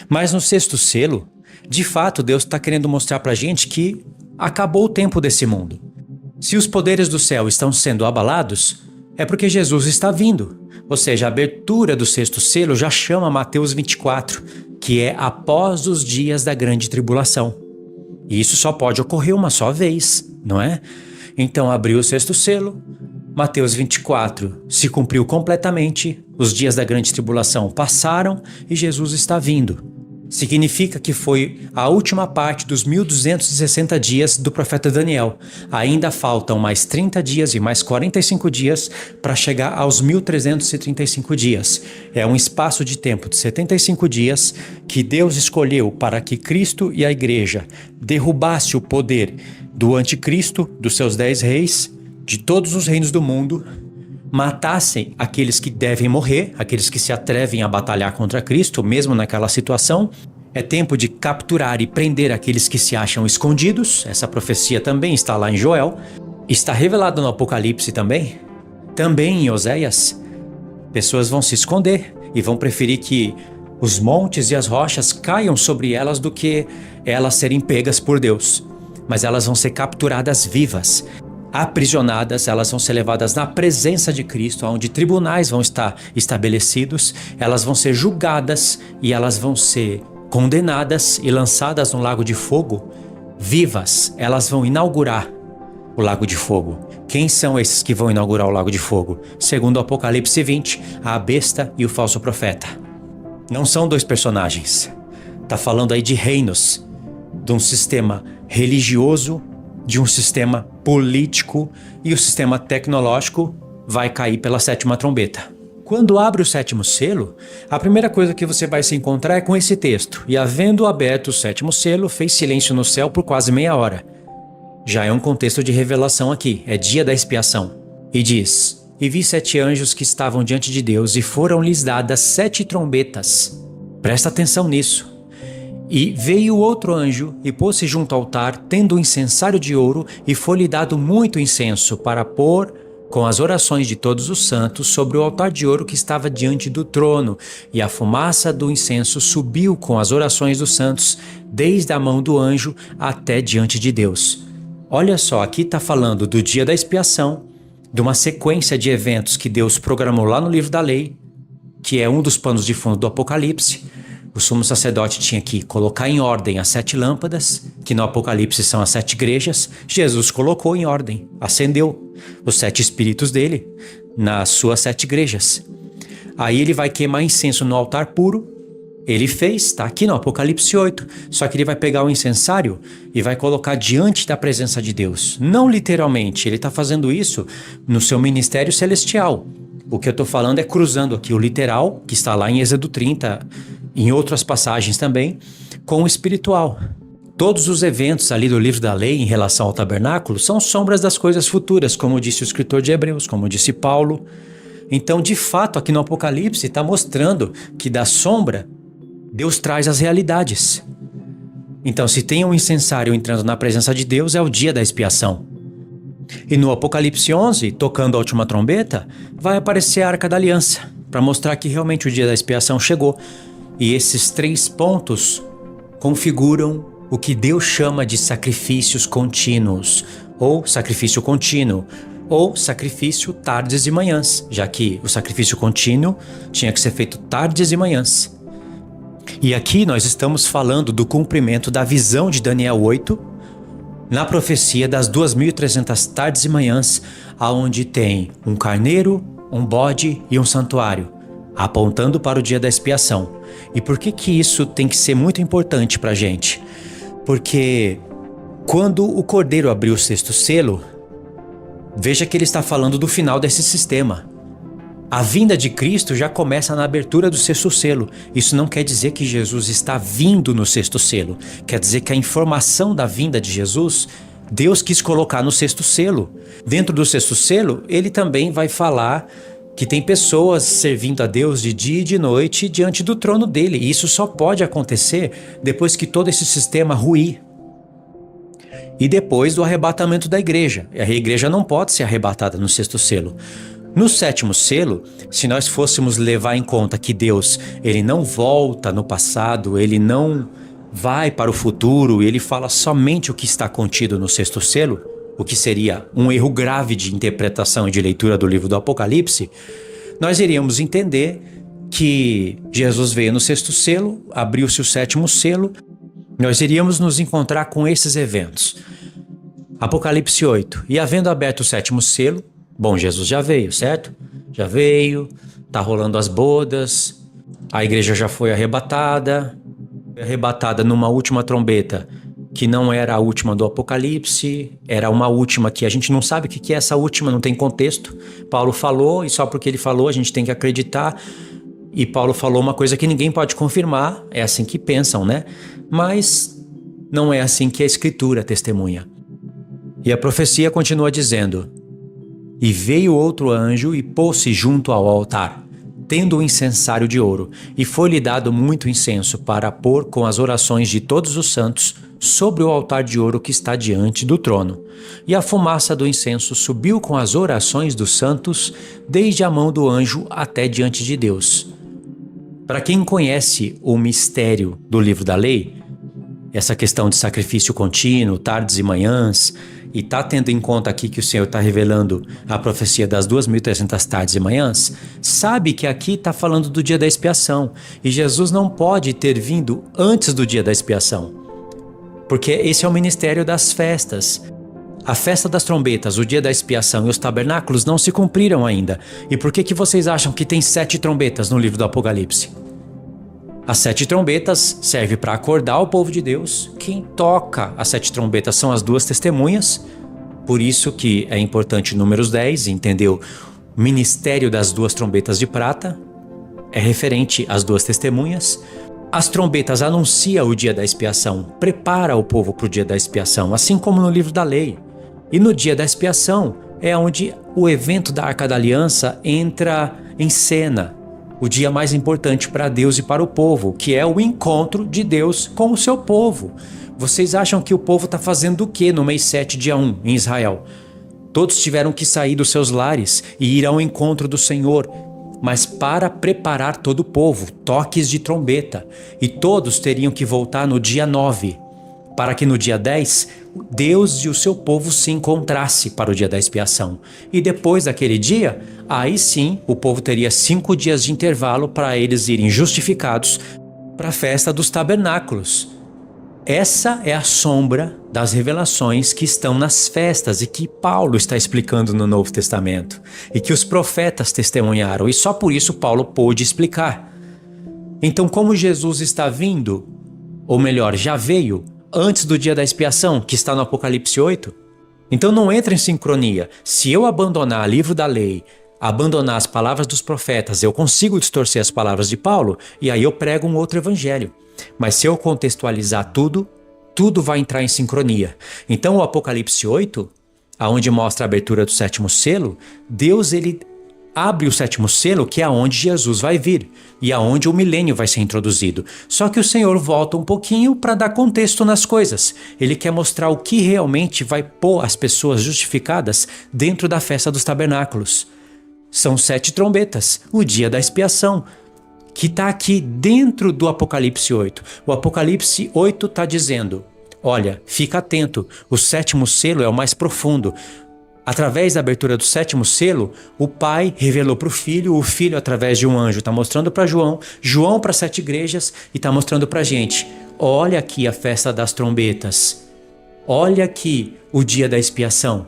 Mas no sexto selo, de fato, Deus está querendo mostrar para a gente que acabou o tempo desse mundo. Se os poderes do céu estão sendo abalados, é porque Jesus está vindo. Ou seja, a abertura do sexto selo já chama Mateus 24, que é após os dias da grande tribulação. E isso só pode ocorrer uma só vez, não é? Então abriu o sexto selo, Mateus 24 se cumpriu completamente, os dias da grande tribulação passaram e Jesus está vindo. Significa que foi a última parte dos 1260 dias do profeta Daniel. Ainda faltam mais 30 dias e mais 45 dias para chegar aos 1335 dias. É um espaço de tempo de 75 dias que Deus escolheu para que Cristo e a igreja derrubasse o poder do anticristo, dos seus 10 reis, de todos os reinos do mundo, matassem aqueles que devem morrer, aqueles que se atrevem a batalhar contra Cristo, mesmo naquela situação. É tempo de capturar e prender aqueles que se acham escondidos. Essa profecia também está lá em Joel. Está revelada no Apocalipse também. Também em Oséias. Pessoas vão se esconder e vão preferir que os montes e as rochas caiam sobre elas do que elas serem pegas por Deus. Mas elas vão ser capturadas vivas. Aprisionadas, elas vão ser levadas na presença de Cristo, onde tribunais vão estar estabelecidos, elas vão ser julgadas e elas vão ser condenadas e lançadas no lago de fogo, vivas. Elas vão inaugurar o lago de fogo. Quem são esses que vão inaugurar o lago de fogo? Segundo o Apocalipse 20, a besta e o falso profeta. Não são dois personagens. Está falando aí de reinos, de um sistema religioso, de um sistema político, e o sistema tecnológico vai cair pela sétima trombeta. Quando abre o sétimo selo, a primeira coisa que você vai se encontrar é com esse texto: e havendo aberto o sétimo selo, fez silêncio no céu por quase meia hora. Já é um contexto de revelação aqui, é dia da expiação. E diz: e vi 7 anjos que estavam diante de Deus, e foram-lhes dadas 7 trombetas. Presta atenção nisso. E veio outro anjo e pôs-se junto ao altar, tendo um incensário de ouro, e foi-lhe dado muito incenso para pôr com as orações de todos os santos sobre o altar de ouro que estava diante do trono. E a fumaça do incenso subiu com as orações dos santos, desde a mão do anjo até diante de Deus. Olha só, aqui está falando do dia da expiação, de uma sequência de eventos que Deus programou lá no livro da lei, que é um dos panos de fundo do Apocalipse. O sumo sacerdote tinha que colocar em ordem as 7 lâmpadas, que no Apocalipse são as 7 igrejas. Jesus colocou em ordem, acendeu os 7 espíritos dele nas suas 7 igrejas. Aí ele vai queimar incenso no altar puro. Ele fez, está aqui no Apocalipse 8. Só que ele vai pegar o incensário e vai colocar diante da presença de Deus. Não literalmente, ele está fazendo isso no seu ministério celestial. O que eu estou falando é cruzando aqui o literal, que está lá em Êxodo 30, em outras passagens também, com o espiritual. Todos os eventos ali do livro da lei em relação ao tabernáculo são sombras das coisas futuras, como disse o escritor de Hebreus, como disse Paulo. Então, de fato, aqui no Apocalipse está mostrando que da sombra Deus traz as realidades. Então, se tem um incensário entrando na presença de Deus, é o dia da expiação. E no Apocalipse 11, tocando a última trombeta, vai aparecer a Arca da Aliança, para mostrar que realmente o dia da expiação chegou. E esses 3 pontos configuram o que Deus chama de sacrifícios contínuos, ou sacrifício contínuo, ou sacrifício tardes e manhãs, já que o sacrifício contínuo tinha que ser feito tardes e manhãs. E aqui nós estamos falando do cumprimento da visão de Daniel 8, na profecia das 2.300 tardes e manhãs, aonde tem um carneiro, um bode e um santuário. apontando para o dia da expiação. E por que que isso tem que ser muito importante para a gente? Porque quando o Cordeiro abriu o sexto selo, veja que ele está falando do final desse sistema. A vinda de Cristo já começa na abertura do sexto selo. Isso não quer dizer que Jesus está vindo no sexto selo. Quer dizer que a informação da vinda de Jesus, Deus quis colocar no sexto selo. Dentro do sexto selo, ele também vai falar que tem pessoas servindo a Deus de dia e de noite diante do trono dele. E isso só pode acontecer depois que todo esse sistema ruir. E depois do arrebatamento da igreja. A igreja não pode ser arrebatada no sexto selo. No sétimo selo, se nós fôssemos levar em conta que Deus, ele não volta no passado, ele não vai para o futuro, ele fala somente o que está contido no sexto selo, o que seria um erro grave de interpretação e de leitura do livro do Apocalipse, nós iríamos entender que Jesus veio no sexto selo, abriu-se o sétimo selo, nós iríamos nos encontrar com esses eventos. Apocalipse 8. E havendo aberto o sétimo selo, bom, Jesus já veio, certo? Já veio, tá rolando as bodas, a igreja já foi arrebatada numa última trombeta, que não era a última do Apocalipse, era uma última que a gente não sabe o que é essa última, não tem contexto. Paulo falou, e só porque ele falou a gente tem que acreditar. E Paulo falou uma coisa que ninguém pode confirmar, é assim que pensam, né? Mas não é assim que a Escritura testemunha. E a profecia continua dizendo: E veio outro anjo e pôs-se junto ao altar, tendo um incensário de ouro, e foi-lhe dado muito incenso para pôr com as orações de todos os santos sobre o altar de ouro que está diante do trono. E a fumaça do incenso subiu com as orações dos santos, desde a mão do anjo até diante de Deus. Para quem conhece o mistério do livro da lei, essa questão de sacrifício contínuo, tardes e manhãs, e está tendo em conta aqui que o Senhor está revelando a profecia das 2.300 tardes e manhãs, sabe que aqui está falando do dia da expiação. E Jesus não pode ter vindo antes do dia da expiação, porque esse é o ministério das festas. A festa das trombetas, o dia da expiação e os tabernáculos não se cumpriram ainda. E por que vocês acham que tem 7 trombetas no livro do Apocalipse? As 7 trombetas servem para acordar o povo de Deus. Quem toca as 7 trombetas são as 2 testemunhas. Por isso que é importante Números 10, entendeu? O ministério das 2 trombetas de prata é referente às 2 testemunhas. As trombetas anunciam o dia da expiação, prepara o povo para o dia da expiação, assim como no livro da lei. E no dia da expiação é onde o evento da Arca da Aliança entra em cena. O dia mais importante para Deus e para o povo, que é o encontro de Deus com o seu povo. Vocês acham que o povo está fazendo o que no mês 7, dia 1, em Israel? Todos tiveram que sair dos seus lares e ir ao encontro do Senhor, mas para preparar todo o povo, toques de trombeta. E todos teriam que voltar no dia 9, para que no dia 10, Deus e o seu povo se encontrasse para o dia da expiação. E depois daquele dia, aí sim, o povo teria 5 dias de intervalo para eles irem justificados para a festa dos tabernáculos. Essa é a sombra das revelações que estão nas festas e que Paulo está explicando no Novo Testamento e que os profetas testemunharam, e só por isso Paulo pôde explicar. Então, como Jesus está vindo, ou melhor, já veio, antes do dia da expiação, que está no Apocalipse 8, então não entra em sincronia. Se eu abandonar o livro da lei, abandonar as palavras dos profetas, eu consigo distorcer as palavras de Paulo, e aí eu prego um outro evangelho. Mas se eu contextualizar tudo, tudo vai entrar em sincronia. Então o Apocalipse 8, aonde mostra a abertura do 7º selo, Deus ele abre o 7º selo, que é aonde Jesus vai vir e aonde o milênio vai ser introduzido. Só que o Senhor volta um pouquinho para dar contexto nas coisas. Ele quer mostrar o que realmente vai pôr as pessoas justificadas dentro da festa dos tabernáculos. São 7 trombetas, o dia da expiação, que está aqui dentro do Apocalipse 8. O Apocalipse 8 está dizendo: olha, fica atento, o 7º selo é o mais profundo. Através da abertura do 7º selo, o Pai revelou para o Filho através de um anjo está mostrando para João, João para 7 igrejas e está mostrando para a gente. Olha aqui a festa das trombetas, olha aqui o dia da expiação.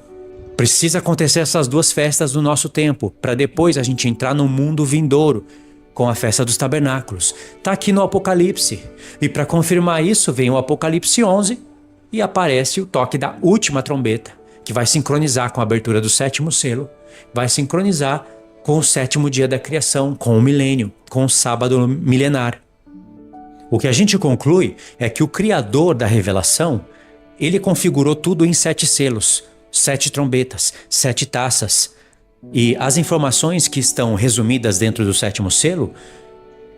Precisa acontecer essas 2 festas no nosso tempo, para depois a gente entrar no mundo vindouro, com a festa dos tabernáculos. Está aqui no Apocalipse. E para confirmar isso, vem o Apocalipse 11 e aparece o toque da última trombeta, que vai sincronizar com a abertura do sétimo selo, vai sincronizar com o sétimo dia da criação, com o milênio, com o sábado milenar. O que a gente conclui é que o Criador da revelação, ele configurou tudo em 7 selos, 7 trombetas, 7 taças. E as informações que estão resumidas dentro do sétimo selo,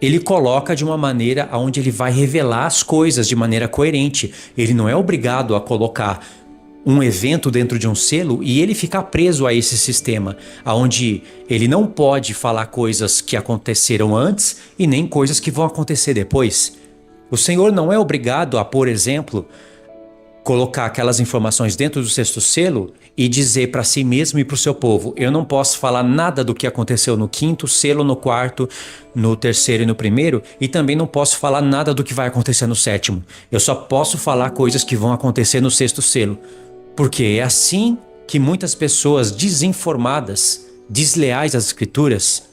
ele coloca de uma maneira onde ele vai revelar as coisas de maneira coerente. Ele não é obrigado a colocar um evento dentro de um selo e ele ficar preso a esse sistema, onde ele não pode falar coisas que aconteceram antes e nem coisas que vão acontecer depois. O Senhor não é obrigado a, por exemplo, colocar aquelas informações dentro do sexto selo e dizer para si mesmo e para o seu povo: eu não posso falar nada do que aconteceu no quinto selo, no quarto, no terceiro e no primeiro, e também não posso falar nada do que vai acontecer no sétimo. Eu só posso falar coisas que vão acontecer no sexto selo. Porque é assim que muitas pessoas desinformadas, desleais às escrituras,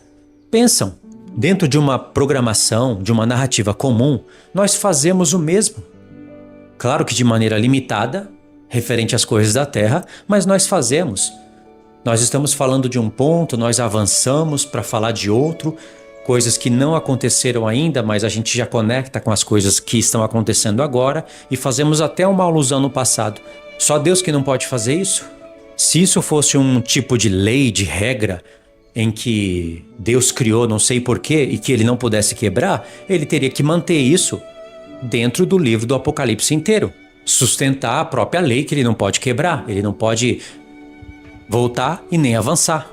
pensam. Dentro de uma programação, de uma narrativa comum, nós fazemos o mesmo. Claro que de maneira limitada, referente às coisas da terra, mas nós fazemos. Nós estamos falando de um ponto, nós avançamos para falar de outro, coisas que não aconteceram ainda, mas a gente já conecta com as coisas que estão acontecendo agora e fazemos até uma alusão no passado. Só Deus que não pode fazer isso? Se isso fosse um tipo de lei, de regra, em que Deus criou não sei porquê e que ele não pudesse quebrar, ele teria que manter isso dentro do livro do Apocalipse inteiro. Sustentar a própria lei que ele não pode quebrar, ele não pode voltar e nem avançar.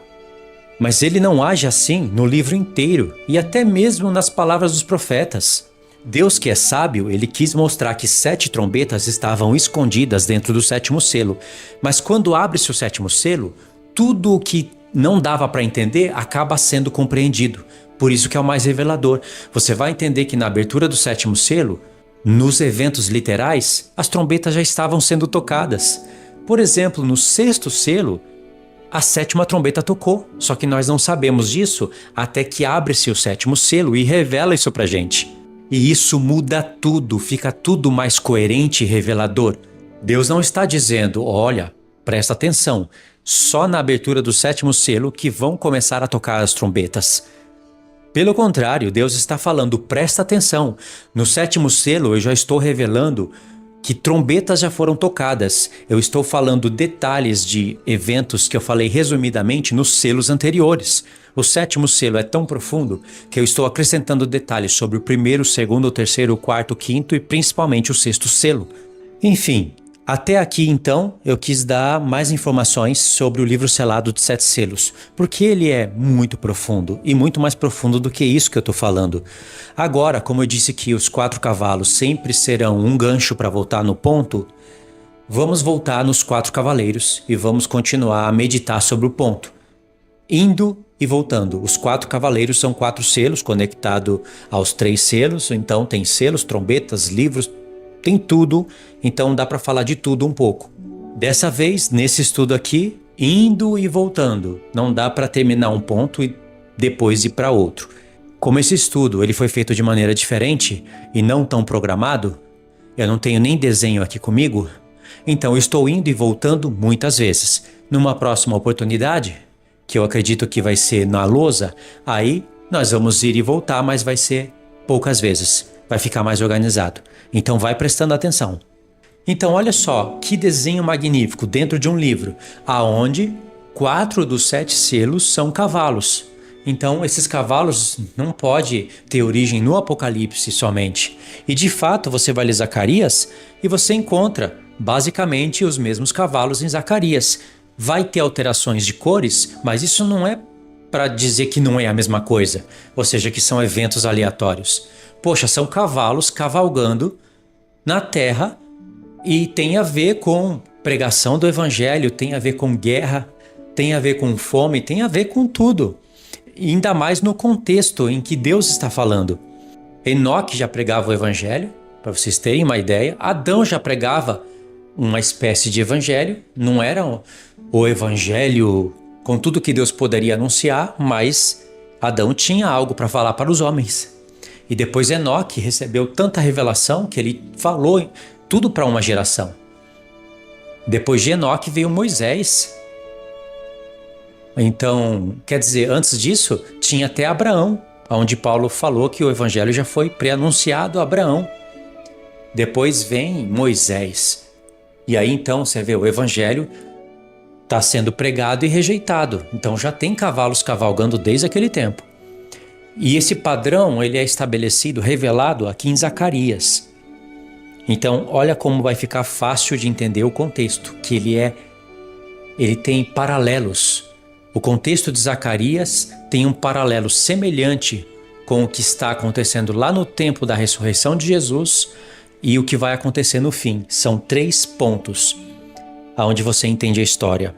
Mas ele não age assim no livro inteiro e até mesmo nas palavras dos profetas. Deus, que é sábio, ele quis mostrar que 7 trombetas estavam escondidas dentro do sétimo selo. Mas quando abre-se o sétimo selo, tudo o que não dava para entender acaba sendo compreendido. Por isso que é o mais revelador. Você vai entender que na abertura do sétimo selo, nos eventos literais, as trombetas já estavam sendo tocadas. Por exemplo, no sexto selo, a 7ª trombeta tocou. Só que nós não sabemos disso até que abre-se o sétimo selo e revela isso pra gente. E isso muda tudo, fica tudo mais coerente e revelador. Deus não está dizendo: olha, presta atenção, só na abertura do sétimo selo que vão começar a tocar as trombetas. Pelo contrário, Deus está falando: presta atenção, no sétimo selo eu já estou revelando que trombetas já foram tocadas. Eu estou falando detalhes de eventos que eu falei resumidamente nos selos anteriores. O sétimo selo é tão profundo que eu estou acrescentando detalhes sobre o primeiro, segundo, terceiro, quarto, quinto e principalmente o sexto selo. Enfim, até aqui então eu quis dar mais informações sobre o livro selado de 7 selos, porque ele é muito profundo e muito mais profundo do que isso que eu estou falando. Agora, como eu disse que os 4 cavalos sempre serão um gancho para voltar no ponto, vamos voltar nos 4 cavaleiros e vamos continuar a meditar sobre o ponto. Indo e voltando. Os 4 cavaleiros são 4 selos conectados aos 3 selos, então tem selos, trombetas, livros, tem tudo, então dá para falar de tudo um pouco. Dessa vez, nesse estudo aqui, indo e voltando, não dá para terminar um ponto e depois ir para outro. Como esse estudo ele foi feito de maneira diferente e não tão programado, eu não tenho nem desenho aqui comigo, então eu estou indo e voltando muitas vezes. Numa próxima oportunidade, que eu acredito que vai ser na lousa, aí nós vamos ir e voltar, mas vai ser poucas vezes, vai ficar mais organizado. Então vai prestando atenção. Então olha só, que desenho magnífico dentro de um livro, aonde 4 dos 7 selos são cavalos. Então esses cavalos não podem ter origem no Apocalipse somente. E de fato você vai ler Zacarias e você encontra basicamente os mesmos cavalos em Zacarias. Vai ter alterações de cores, mas isso não é para dizer que não é a mesma coisa, ou seja, que são eventos aleatórios. Poxa, são cavalos cavalgando na terra e tem a ver com pregação do evangelho, tem a ver com guerra, tem a ver com fome, tem a ver com tudo. E ainda mais no contexto em que Deus está falando. Enoque já pregava o evangelho, para vocês terem uma ideia. Adão já pregava uma espécie de evangelho, não era o evangelho com tudo que Deus poderia anunciar, mas Adão tinha algo para falar para os homens. E depois Enoque recebeu tanta revelação que ele falou tudo para uma geração. Depois de Enoque veio Moisés. Então, quer dizer, antes disso, tinha até Abraão, onde Paulo falou que o evangelho já foi pré-anunciado a Abraão. Depois vem Moisés. E aí então você vê, o evangelho está sendo pregado e rejeitado. Então já tem cavalos cavalgando desde aquele tempo. E esse padrão ele é estabelecido, revelado aqui em Zacarias. Então olha como vai ficar fácil de entender o contexto, que ele tem paralelos. O contexto de Zacarias tem um paralelo semelhante com o que está acontecendo lá no tempo da ressurreição de Jesus e o que vai acontecer no fim. São 3 pontos onde você entende a história.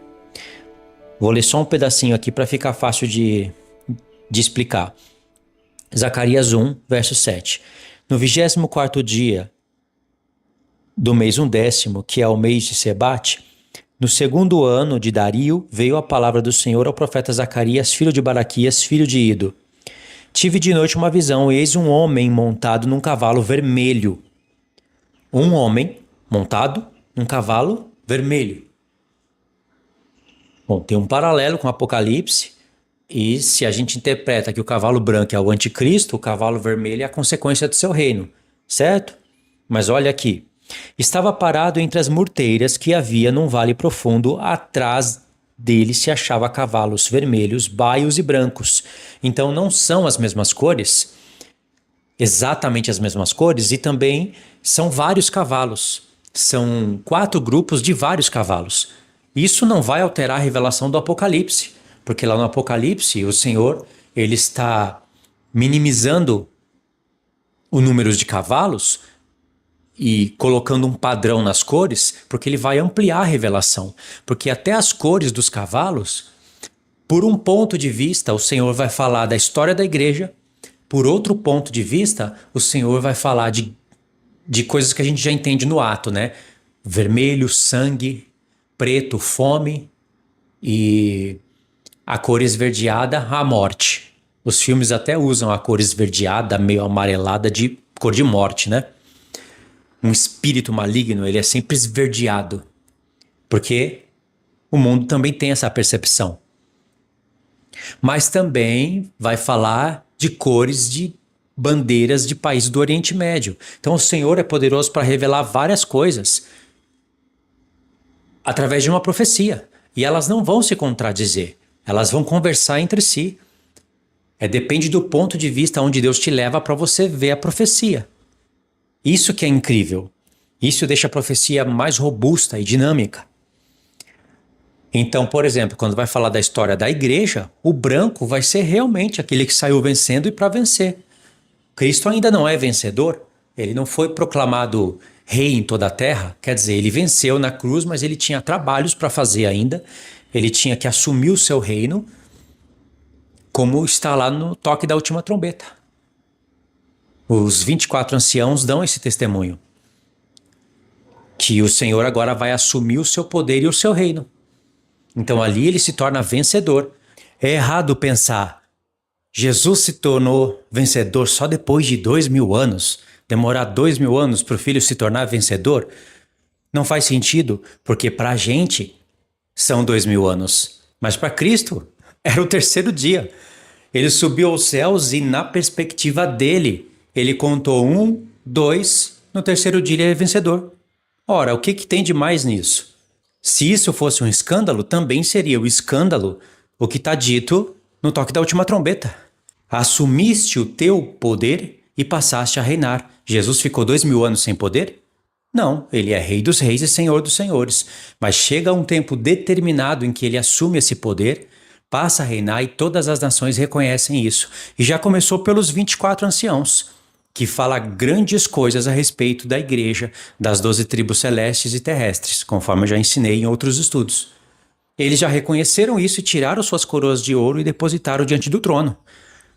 Vou ler só um pedacinho aqui para ficar fácil de explicar. Zacarias 1, verso 7. No 24º dia do mês 10º, que é o mês de Sebate, no 2º ano de Dario, veio a palavra do Senhor ao profeta Zacarias, filho de Baraquias, filho de Ido. Tive de noite uma visão, e eis um homem montado num cavalo vermelho. Um homem montado num cavalo vermelho. Bom, tem um paralelo com o Apocalipse, e se a gente interpreta que o cavalo branco é o anticristo, o cavalo vermelho é a consequência do seu reino, certo? Mas olha aqui. Estava parado entre as murteiras que havia num vale profundo, atrás dele se achava cavalos vermelhos, baios e brancos. Então não são as mesmas cores, exatamente as mesmas cores, e também são vários cavalos. São 4 grupos de vários cavalos. Isso não vai alterar a revelação do Apocalipse, porque lá no Apocalipse o Senhor ele está minimizando o número de cavalos e colocando um padrão nas cores, porque ele vai ampliar a revelação. Porque até as cores dos cavalos, por um ponto de vista, o Senhor vai falar da história da igreja, por outro ponto de vista, o Senhor vai falar de coisas que a gente já entende no ato, né? Vermelho, sangue, preto, fome e a cor esverdeada, a morte. Os filmes até usam a cor esverdeada, meio amarelada, de cor de morte, né? Um espírito maligno, ele é sempre esverdeado, porque o mundo também tem essa percepção. Mas também vai falar de cores de bandeiras de países do Oriente Médio. Então o Senhor é poderoso para revelar várias coisas através de uma profecia. E elas não vão se contradizer, elas vão conversar entre si. Depende do ponto de vista onde Deus te leva para você ver a profecia. Isso que é incrível. Isso deixa a profecia mais robusta e dinâmica. Então, por exemplo, quando vai falar da história da igreja, o branco vai ser realmente aquele que saiu vencendo e para vencer. Cristo ainda não é vencedor. Ele não foi proclamado rei em toda a terra. Quer dizer, ele venceu na cruz, mas ele tinha trabalhos para fazer ainda. Ele tinha que assumir o seu reino, como está lá no toque da última trombeta. Os 24 anciãos dão esse testemunho, que o Senhor agora vai assumir o seu poder e o seu reino. Então ali ele se torna vencedor. É errado pensar, Jesus se tornou vencedor só depois de 2000 anos, demorar 2000 anos para o filho se tornar vencedor? Não faz sentido, porque para a gente são 2000 anos, mas para Cristo era o 3º dia. Ele subiu aos céus e na perspectiva dele, ele contou 1, 2, no 3º dia ele é vencedor. Ora, o que tem de mais nisso? Se isso fosse um escândalo, também seria o escândalo o que está dito no toque da última trombeta. Assumiste o teu poder e passaste a reinar. Jesus ficou 2000 anos sem poder? Não, ele é rei dos reis e senhor dos senhores. Mas chega um tempo determinado em que ele assume esse poder, passa a reinar e todas as nações reconhecem isso. E já começou pelos 24 anciãos, que fala grandes coisas a respeito da igreja, das 12 tribos celestes e terrestres, conforme eu já ensinei em outros estudos. Eles já reconheceram isso e tiraram suas coroas de ouro e depositaram diante do trono,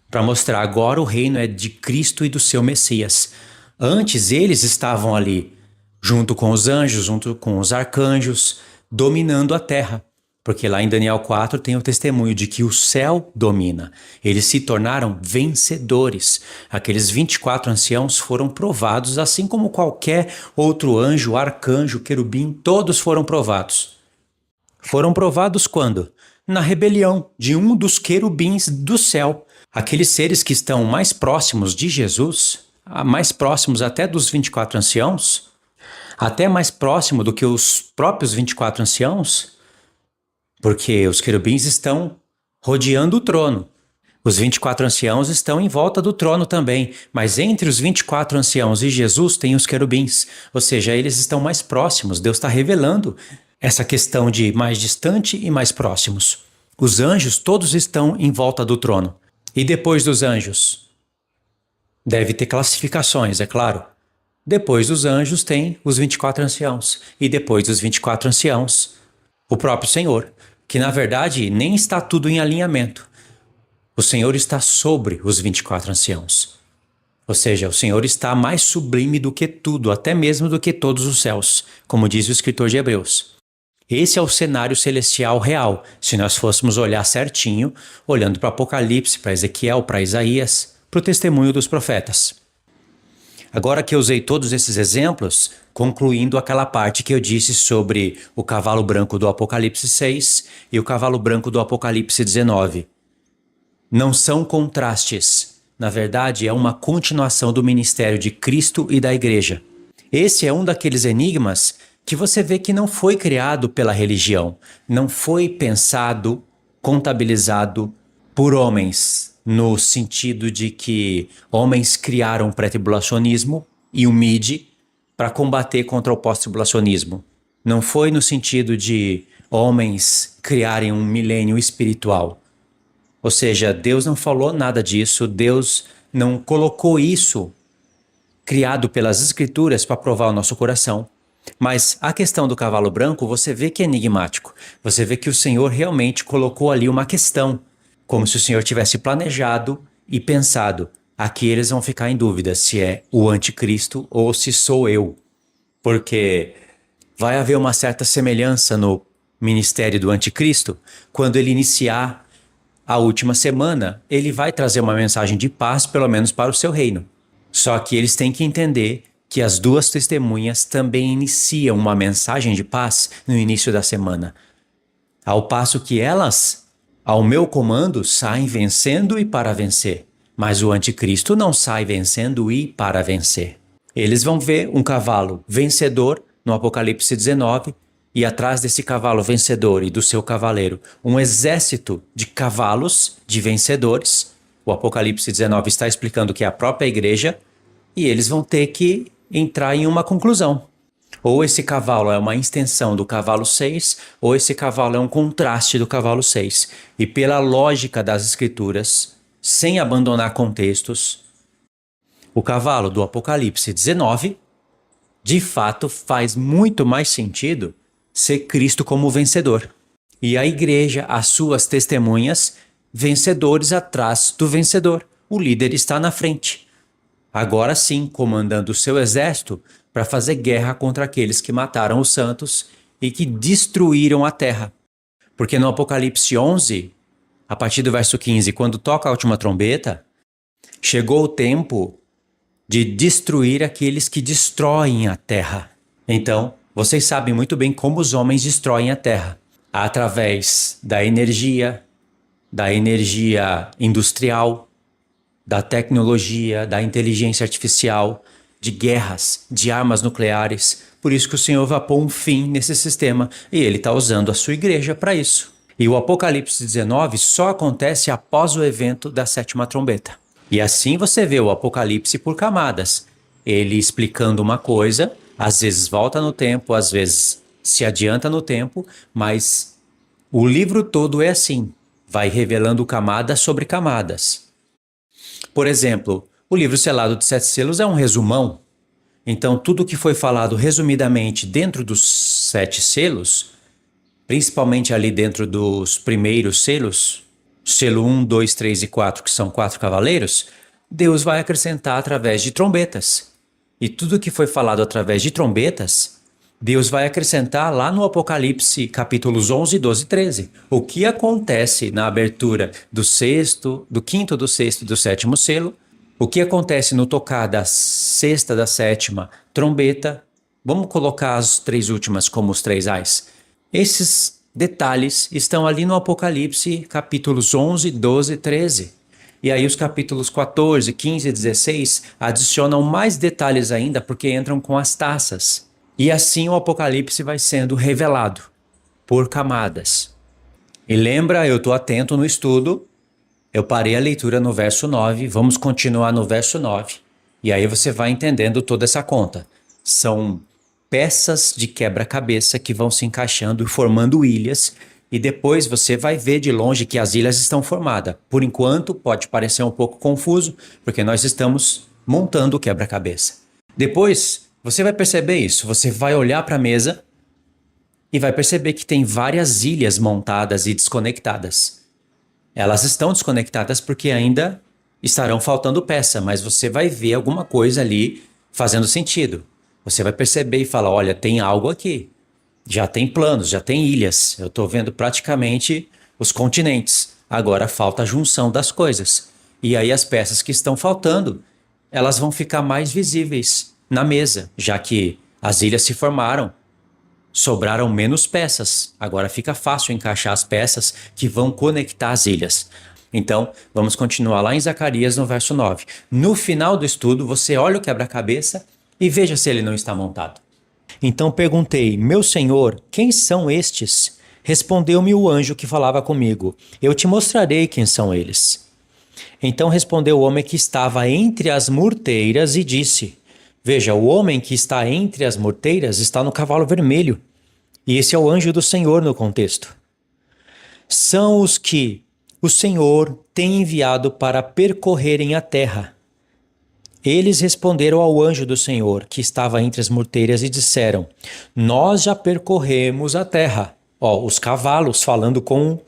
para mostrar agora o reino é de Cristo e do seu Messias. Antes eles estavam ali, junto com os anjos, junto com os arcanjos, dominando a terra. Porque lá em Daniel 4 tem o testemunho de que o céu domina. Eles se tornaram vencedores. Aqueles 24 anciãos foram provados, assim como qualquer outro anjo, arcanjo, querubim, todos foram provados. Foram provados quando? Na rebelião de um dos querubins do céu. Aqueles seres que estão mais próximos de Jesus, mais próximos até dos 24 anciãos, até mais próximo do que os próprios 24 anciãos, porque os querubins estão rodeando o trono. Os 24 anciãos estão em volta do trono também, mas entre os 24 anciãos e Jesus tem os querubins, ou seja, eles estão mais próximos. Deus está revelando essa questão de mais distante e mais próximos. Os anjos todos estão em volta do trono. E depois dos anjos? Deve ter classificações, é claro. Depois dos anjos tem os 24 anciãos. E depois dos 24 anciãos, o próprio Senhor, que na verdade nem está tudo em alinhamento. O Senhor está sobre os 24 anciãos. Ou seja, o Senhor está mais sublime do que tudo, até mesmo do que todos os céus, como diz o escritor de Hebreus. Esse é o cenário celestial real, se nós fôssemos olhar certinho, olhando para Apocalipse, para Ezequiel, para Isaías, para o testemunho dos profetas. Agora que eu usei todos esses exemplos, concluindo aquela parte que eu disse sobre o cavalo branco do Apocalipse 6 e o cavalo branco do Apocalipse 19. Não são contrastes. Na verdade, é uma continuação do ministério de Cristo e da Igreja. Esse é um daqueles enigmas que você vê que não foi criado pela religião, não foi pensado, contabilizado por homens, no sentido de que homens criaram o pré-tribulacionismo e o MIDI para combater contra o pós-tribulacionismo. Não foi no sentido de homens criarem um milênio espiritual. Ou seja, Deus não falou nada disso, Deus não colocou isso criado pelas Escrituras para provar o nosso coração. Mas a questão do cavalo branco, você vê que é enigmático. Você vê que o Senhor realmente colocou ali uma questão, como se o Senhor tivesse planejado e pensado. Aqui eles vão ficar em dúvida se é o anticristo ou se sou eu. Porque vai haver uma certa semelhança no ministério do anticristo. Quando ele iniciar a última semana, ele vai trazer uma mensagem de paz, pelo menos para o seu reino. Só que eles têm que entender que as duas testemunhas também iniciam uma mensagem de paz no início da semana. Ao passo que elas, ao meu comando, saem vencendo e para vencer. Mas o anticristo não sai vencendo e para vencer. Eles vão ver um cavalo vencedor no Apocalipse 19 e atrás desse cavalo vencedor e do seu cavaleiro, um exército de cavalos, de vencedores. O Apocalipse 19 está explicando que é a própria igreja e eles vão ter que entrar em uma conclusão. Ou esse cavalo é uma extensão do cavalo 6, ou esse cavalo é um contraste do cavalo 6. E pela lógica das escrituras, sem abandonar contextos, o cavalo do Apocalipse 19, de fato, faz muito mais sentido ser Cristo como vencedor. E a igreja, as suas testemunhas, vencedores atrás do vencedor. O líder está na frente. Agora sim, comandando o seu exército para fazer guerra contra aqueles que mataram os santos e que destruíram a terra. Porque no Apocalipse 11, a partir do verso 15, quando toca a última trombeta, chegou o tempo de destruir aqueles que destroem a terra. Então, vocês sabem muito bem como os homens destroem a terra. Através da energia industrial, da tecnologia, da inteligência artificial, de guerras, de armas nucleares. Por isso que o Senhor vai pôr um fim nesse sistema e Ele está usando a sua igreja para isso. E o Apocalipse 19 só acontece após o evento da sétima trombeta. E assim você vê o Apocalipse por camadas. Ele explicando uma coisa, às vezes volta no tempo, às vezes se adianta no tempo, mas o livro todo é assim, vai revelando camada sobre camadas. Por exemplo, o livro selado de 7 selos é um resumão. Então, tudo o que foi falado resumidamente dentro dos 7 selos, principalmente ali dentro dos primeiros selos, selo 1, 2, 3 e 4, que são 4 cavaleiros, Deus vai acrescentar através de trombetas. E tudo o que foi falado através de trombetas, Deus vai acrescentar lá no Apocalipse, capítulos 11, 12 e 13. O que acontece na abertura do quinto, do sexto e do sétimo selo, o que acontece no tocar da sexta, da sétima trombeta. Vamos colocar as três últimas como os três ais. Esses detalhes estão ali no Apocalipse, capítulos 11, 12 e 13. E aí os capítulos 14, 15 e 16 adicionam mais detalhes ainda porque entram com as taças. E assim o Apocalipse vai sendo revelado por camadas. E lembra, eu estou atento no estudo, eu parei a leitura no verso 9, vamos continuar no verso 9. E aí você vai entendendo toda essa conta. São peças de quebra-cabeça que vão se encaixando e formando ilhas, e depois você vai ver de longe que as ilhas estão formadas. Por enquanto, pode parecer um pouco confuso, porque nós estamos montando o quebra-cabeça. Depois, você vai perceber isso, você vai olhar para a mesa e vai perceber que tem várias ilhas montadas e desconectadas. Elas estão desconectadas porque ainda estarão faltando peça, mas você vai ver alguma coisa ali fazendo sentido. Você vai perceber e falar, olha, tem algo aqui. Já tem planos, já tem ilhas. Eu estou vendo praticamente os continentes. Agora falta a junção das coisas. E aí as peças que estão faltando, elas vão ficar mais visíveis na mesa, já que as ilhas se formaram. Sobraram menos peças. Agora fica fácil encaixar as peças que vão conectar as ilhas. Então, vamos continuar lá em Zacarias no verso 9. No final do estudo, você olha o quebra-cabeça e veja se ele não está montado. Então perguntei, meu senhor, quem são estes? Respondeu-me o anjo que falava comigo, eu te mostrarei quem são eles. Então respondeu o homem que estava entre as murteiras e disse, veja, o homem que está entre as murteiras está no cavalo vermelho, e esse é o anjo do Senhor no contexto. São os que o Senhor tem enviado para percorrerem a terra. Eles responderam ao anjo do Senhor, que estava entre as murteiras, e disseram, nós já percorremos a terra. Os cavalos falando com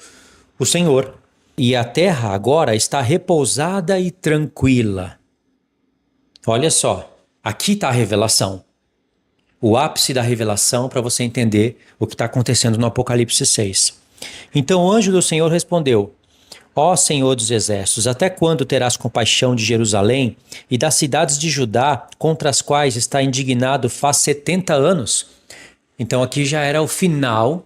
o Senhor. E a terra agora está repousada e tranquila. Olha só, aqui está a revelação. O ápice da revelação para você entender o que está acontecendo no Apocalipse 6. Então o anjo do Senhor respondeu, ó Senhor dos exércitos, até quando terás compaixão de Jerusalém e das cidades de Judá, contra as quais está indignado faz 70 anos? Então aqui já era o final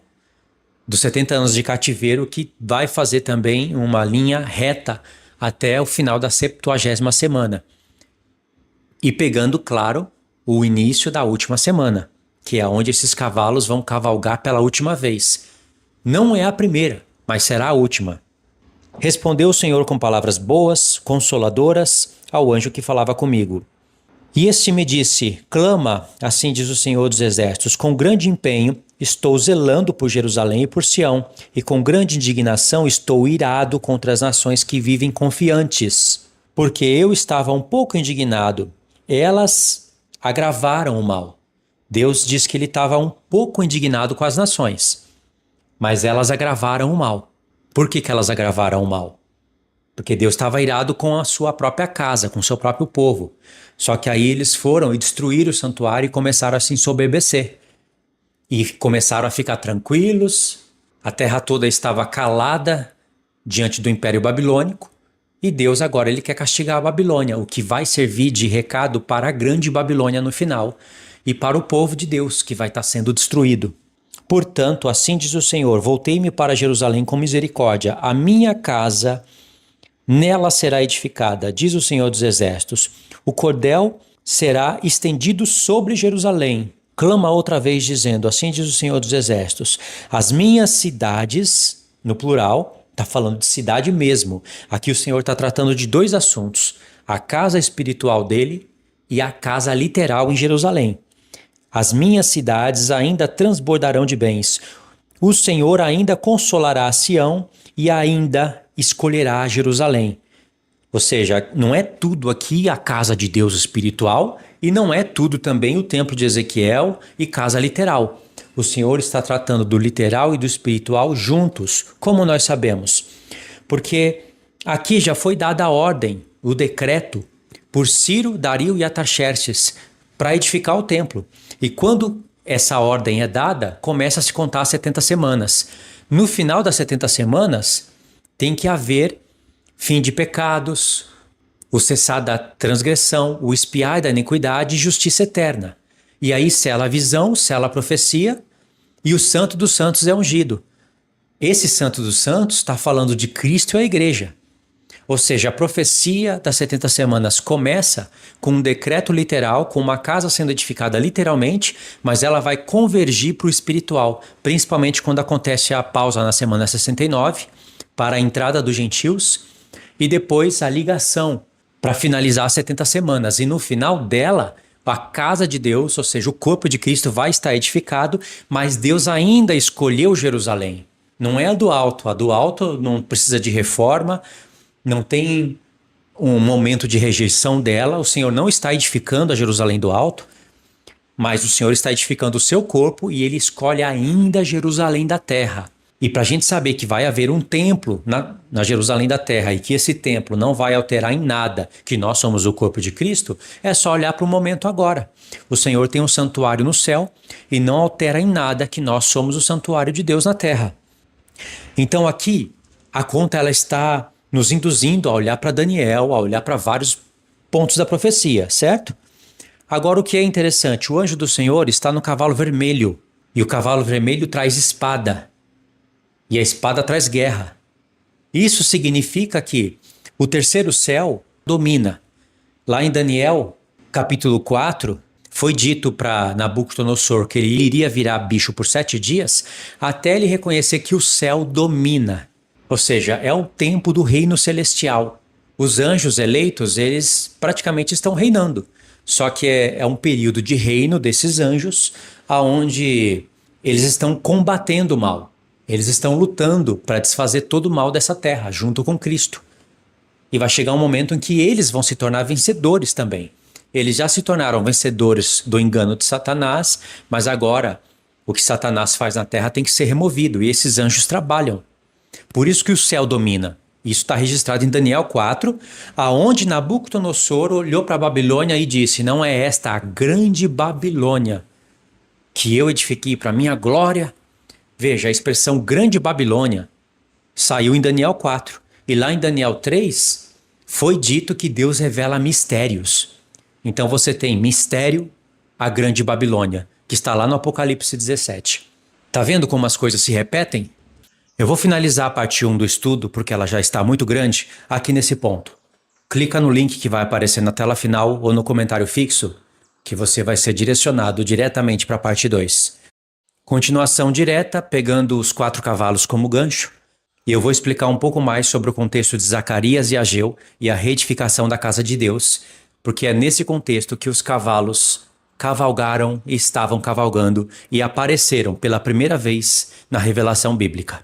dos 70 anos de cativeiro, que vai fazer também uma linha reta até o final da 70ª semana. E pegando, claro, o início da última semana, que é onde esses cavalos vão cavalgar pela última vez. Não é a primeira, mas será a última. Respondeu o Senhor com palavras boas, consoladoras, ao anjo que falava comigo. E este me disse, clama, assim diz o Senhor dos exércitos, com grande empenho estou zelando por Jerusalém e por Sião, e com grande indignação estou irado contra as nações que vivem confiantes. Porque eu estava um pouco indignado, elas agravaram o mal. Deus diz que ele estava um pouco indignado com as nações, mas elas agravaram o mal. Por que elas agravaram o mal? Porque Deus estava irado com a sua própria casa, com o seu próprio povo. Só que aí eles foram e destruíram o santuário e começaram a se ensoberbecer. E começaram a ficar tranquilos, a terra toda estava calada diante do Império Babilônico, e Deus agora ele quer castigar a Babilônia, o que vai servir de recado para a grande Babilônia no final, e para o povo de Deus que vai estar sendo destruído. Portanto, assim diz o Senhor, voltei-me para Jerusalém com misericórdia, a minha casa nela será edificada, diz o Senhor dos exércitos. O cordel será estendido sobre Jerusalém. Clama outra vez dizendo, assim diz o Senhor dos exércitos, as minhas cidades, no plural, está falando de cidade mesmo. Aqui o Senhor está tratando de dois assuntos, a casa espiritual dele e a casa literal em Jerusalém. As minhas cidades ainda transbordarão de bens. O Senhor ainda consolará a Sião e ainda escolherá Jerusalém. Ou seja, não é tudo aqui a casa de Deus espiritual e não é tudo também o templo de Ezequiel e casa literal. O Senhor está tratando do literal e do espiritual juntos, como nós sabemos. Porque aqui já foi dada a ordem, o decreto, por Ciro, Dario e Artaxerxes, para edificar o templo. E quando essa ordem é dada, começa a se contar 70 semanas. No final das 70 semanas, tem que haver fim de pecados, o cessar da transgressão, o expiar da iniquidade e justiça eterna. E aí sela a visão, sela a profecia e o Santo dos Santos é ungido. Esse Santo dos Santos está falando de Cristo e a igreja. Ou seja, a profecia das 70 semanas começa com um decreto literal, com uma casa sendo edificada literalmente, mas ela vai convergir para o espiritual, principalmente quando acontece a pausa na semana 69, para a entrada dos gentios, e depois a ligação para finalizar as 70 semanas. E no final dela, a casa de Deus, ou seja, o corpo de Cristo vai estar edificado, mas Deus ainda escolheu Jerusalém. Não é a do alto não precisa de reforma, não tem um momento de rejeição dela, o Senhor não está edificando a Jerusalém do alto, mas o Senhor está edificando o seu corpo e ele escolhe ainda Jerusalém da terra. E para a gente saber que vai haver um templo na Jerusalém da terra e que esse templo não vai alterar em nada que nós somos o corpo de Cristo, é só olhar para o momento agora. O Senhor tem um santuário no céu e não altera em nada que nós somos o santuário de Deus na terra. Então aqui a conta ela está nos induzindo a olhar para Daniel, a olhar para vários pontos da profecia, certo? Agora o que é interessante, o anjo do Senhor está no cavalo vermelho e o cavalo vermelho traz espada. E a espada traz guerra. Isso significa que o terceiro céu domina. Lá em Daniel, capítulo 4, foi dito para Nabucodonosor que ele iria virar bicho por 7 dias, até ele reconhecer que o céu domina. Ou seja, é o tempo do reino celestial. Os anjos eleitos, eles praticamente estão reinando. Só que é um período de reino desses anjos, onde eles estão combatendo o mal. Eles estão lutando para desfazer todo o mal dessa terra, junto com Cristo. E vai chegar um momento em que eles vão se tornar vencedores também. Eles já se tornaram vencedores do engano de Satanás, mas agora o que Satanás faz na terra tem que ser removido, e esses anjos trabalham. Por isso que o céu domina. Isso está registrado em Daniel 4, aonde Nabucodonosor olhou para a Babilônia e disse: não é esta a grande Babilônia que eu edifiquei para minha glória? Veja, a expressão grande Babilônia saiu em Daniel 4. E lá em Daniel 3 foi dito que Deus revela mistérios. Então você tem mistério, a grande Babilônia, que está lá no Apocalipse 17. Tá vendo como as coisas se repetem? Eu vou finalizar a parte 1 do estudo, porque ela já está muito grande, aqui nesse ponto. Clica no link que vai aparecer na tela final ou no comentário fixo, que você vai ser direcionado diretamente para a parte 2. Continuação direta, pegando os 4 cavalos como gancho, e eu vou explicar um pouco mais sobre o contexto de Zacarias e Ageu e a reedificação da casa de Deus, porque é nesse contexto que os cavalos cavalgaram e estavam cavalgando e apareceram pela primeira vez na revelação bíblica.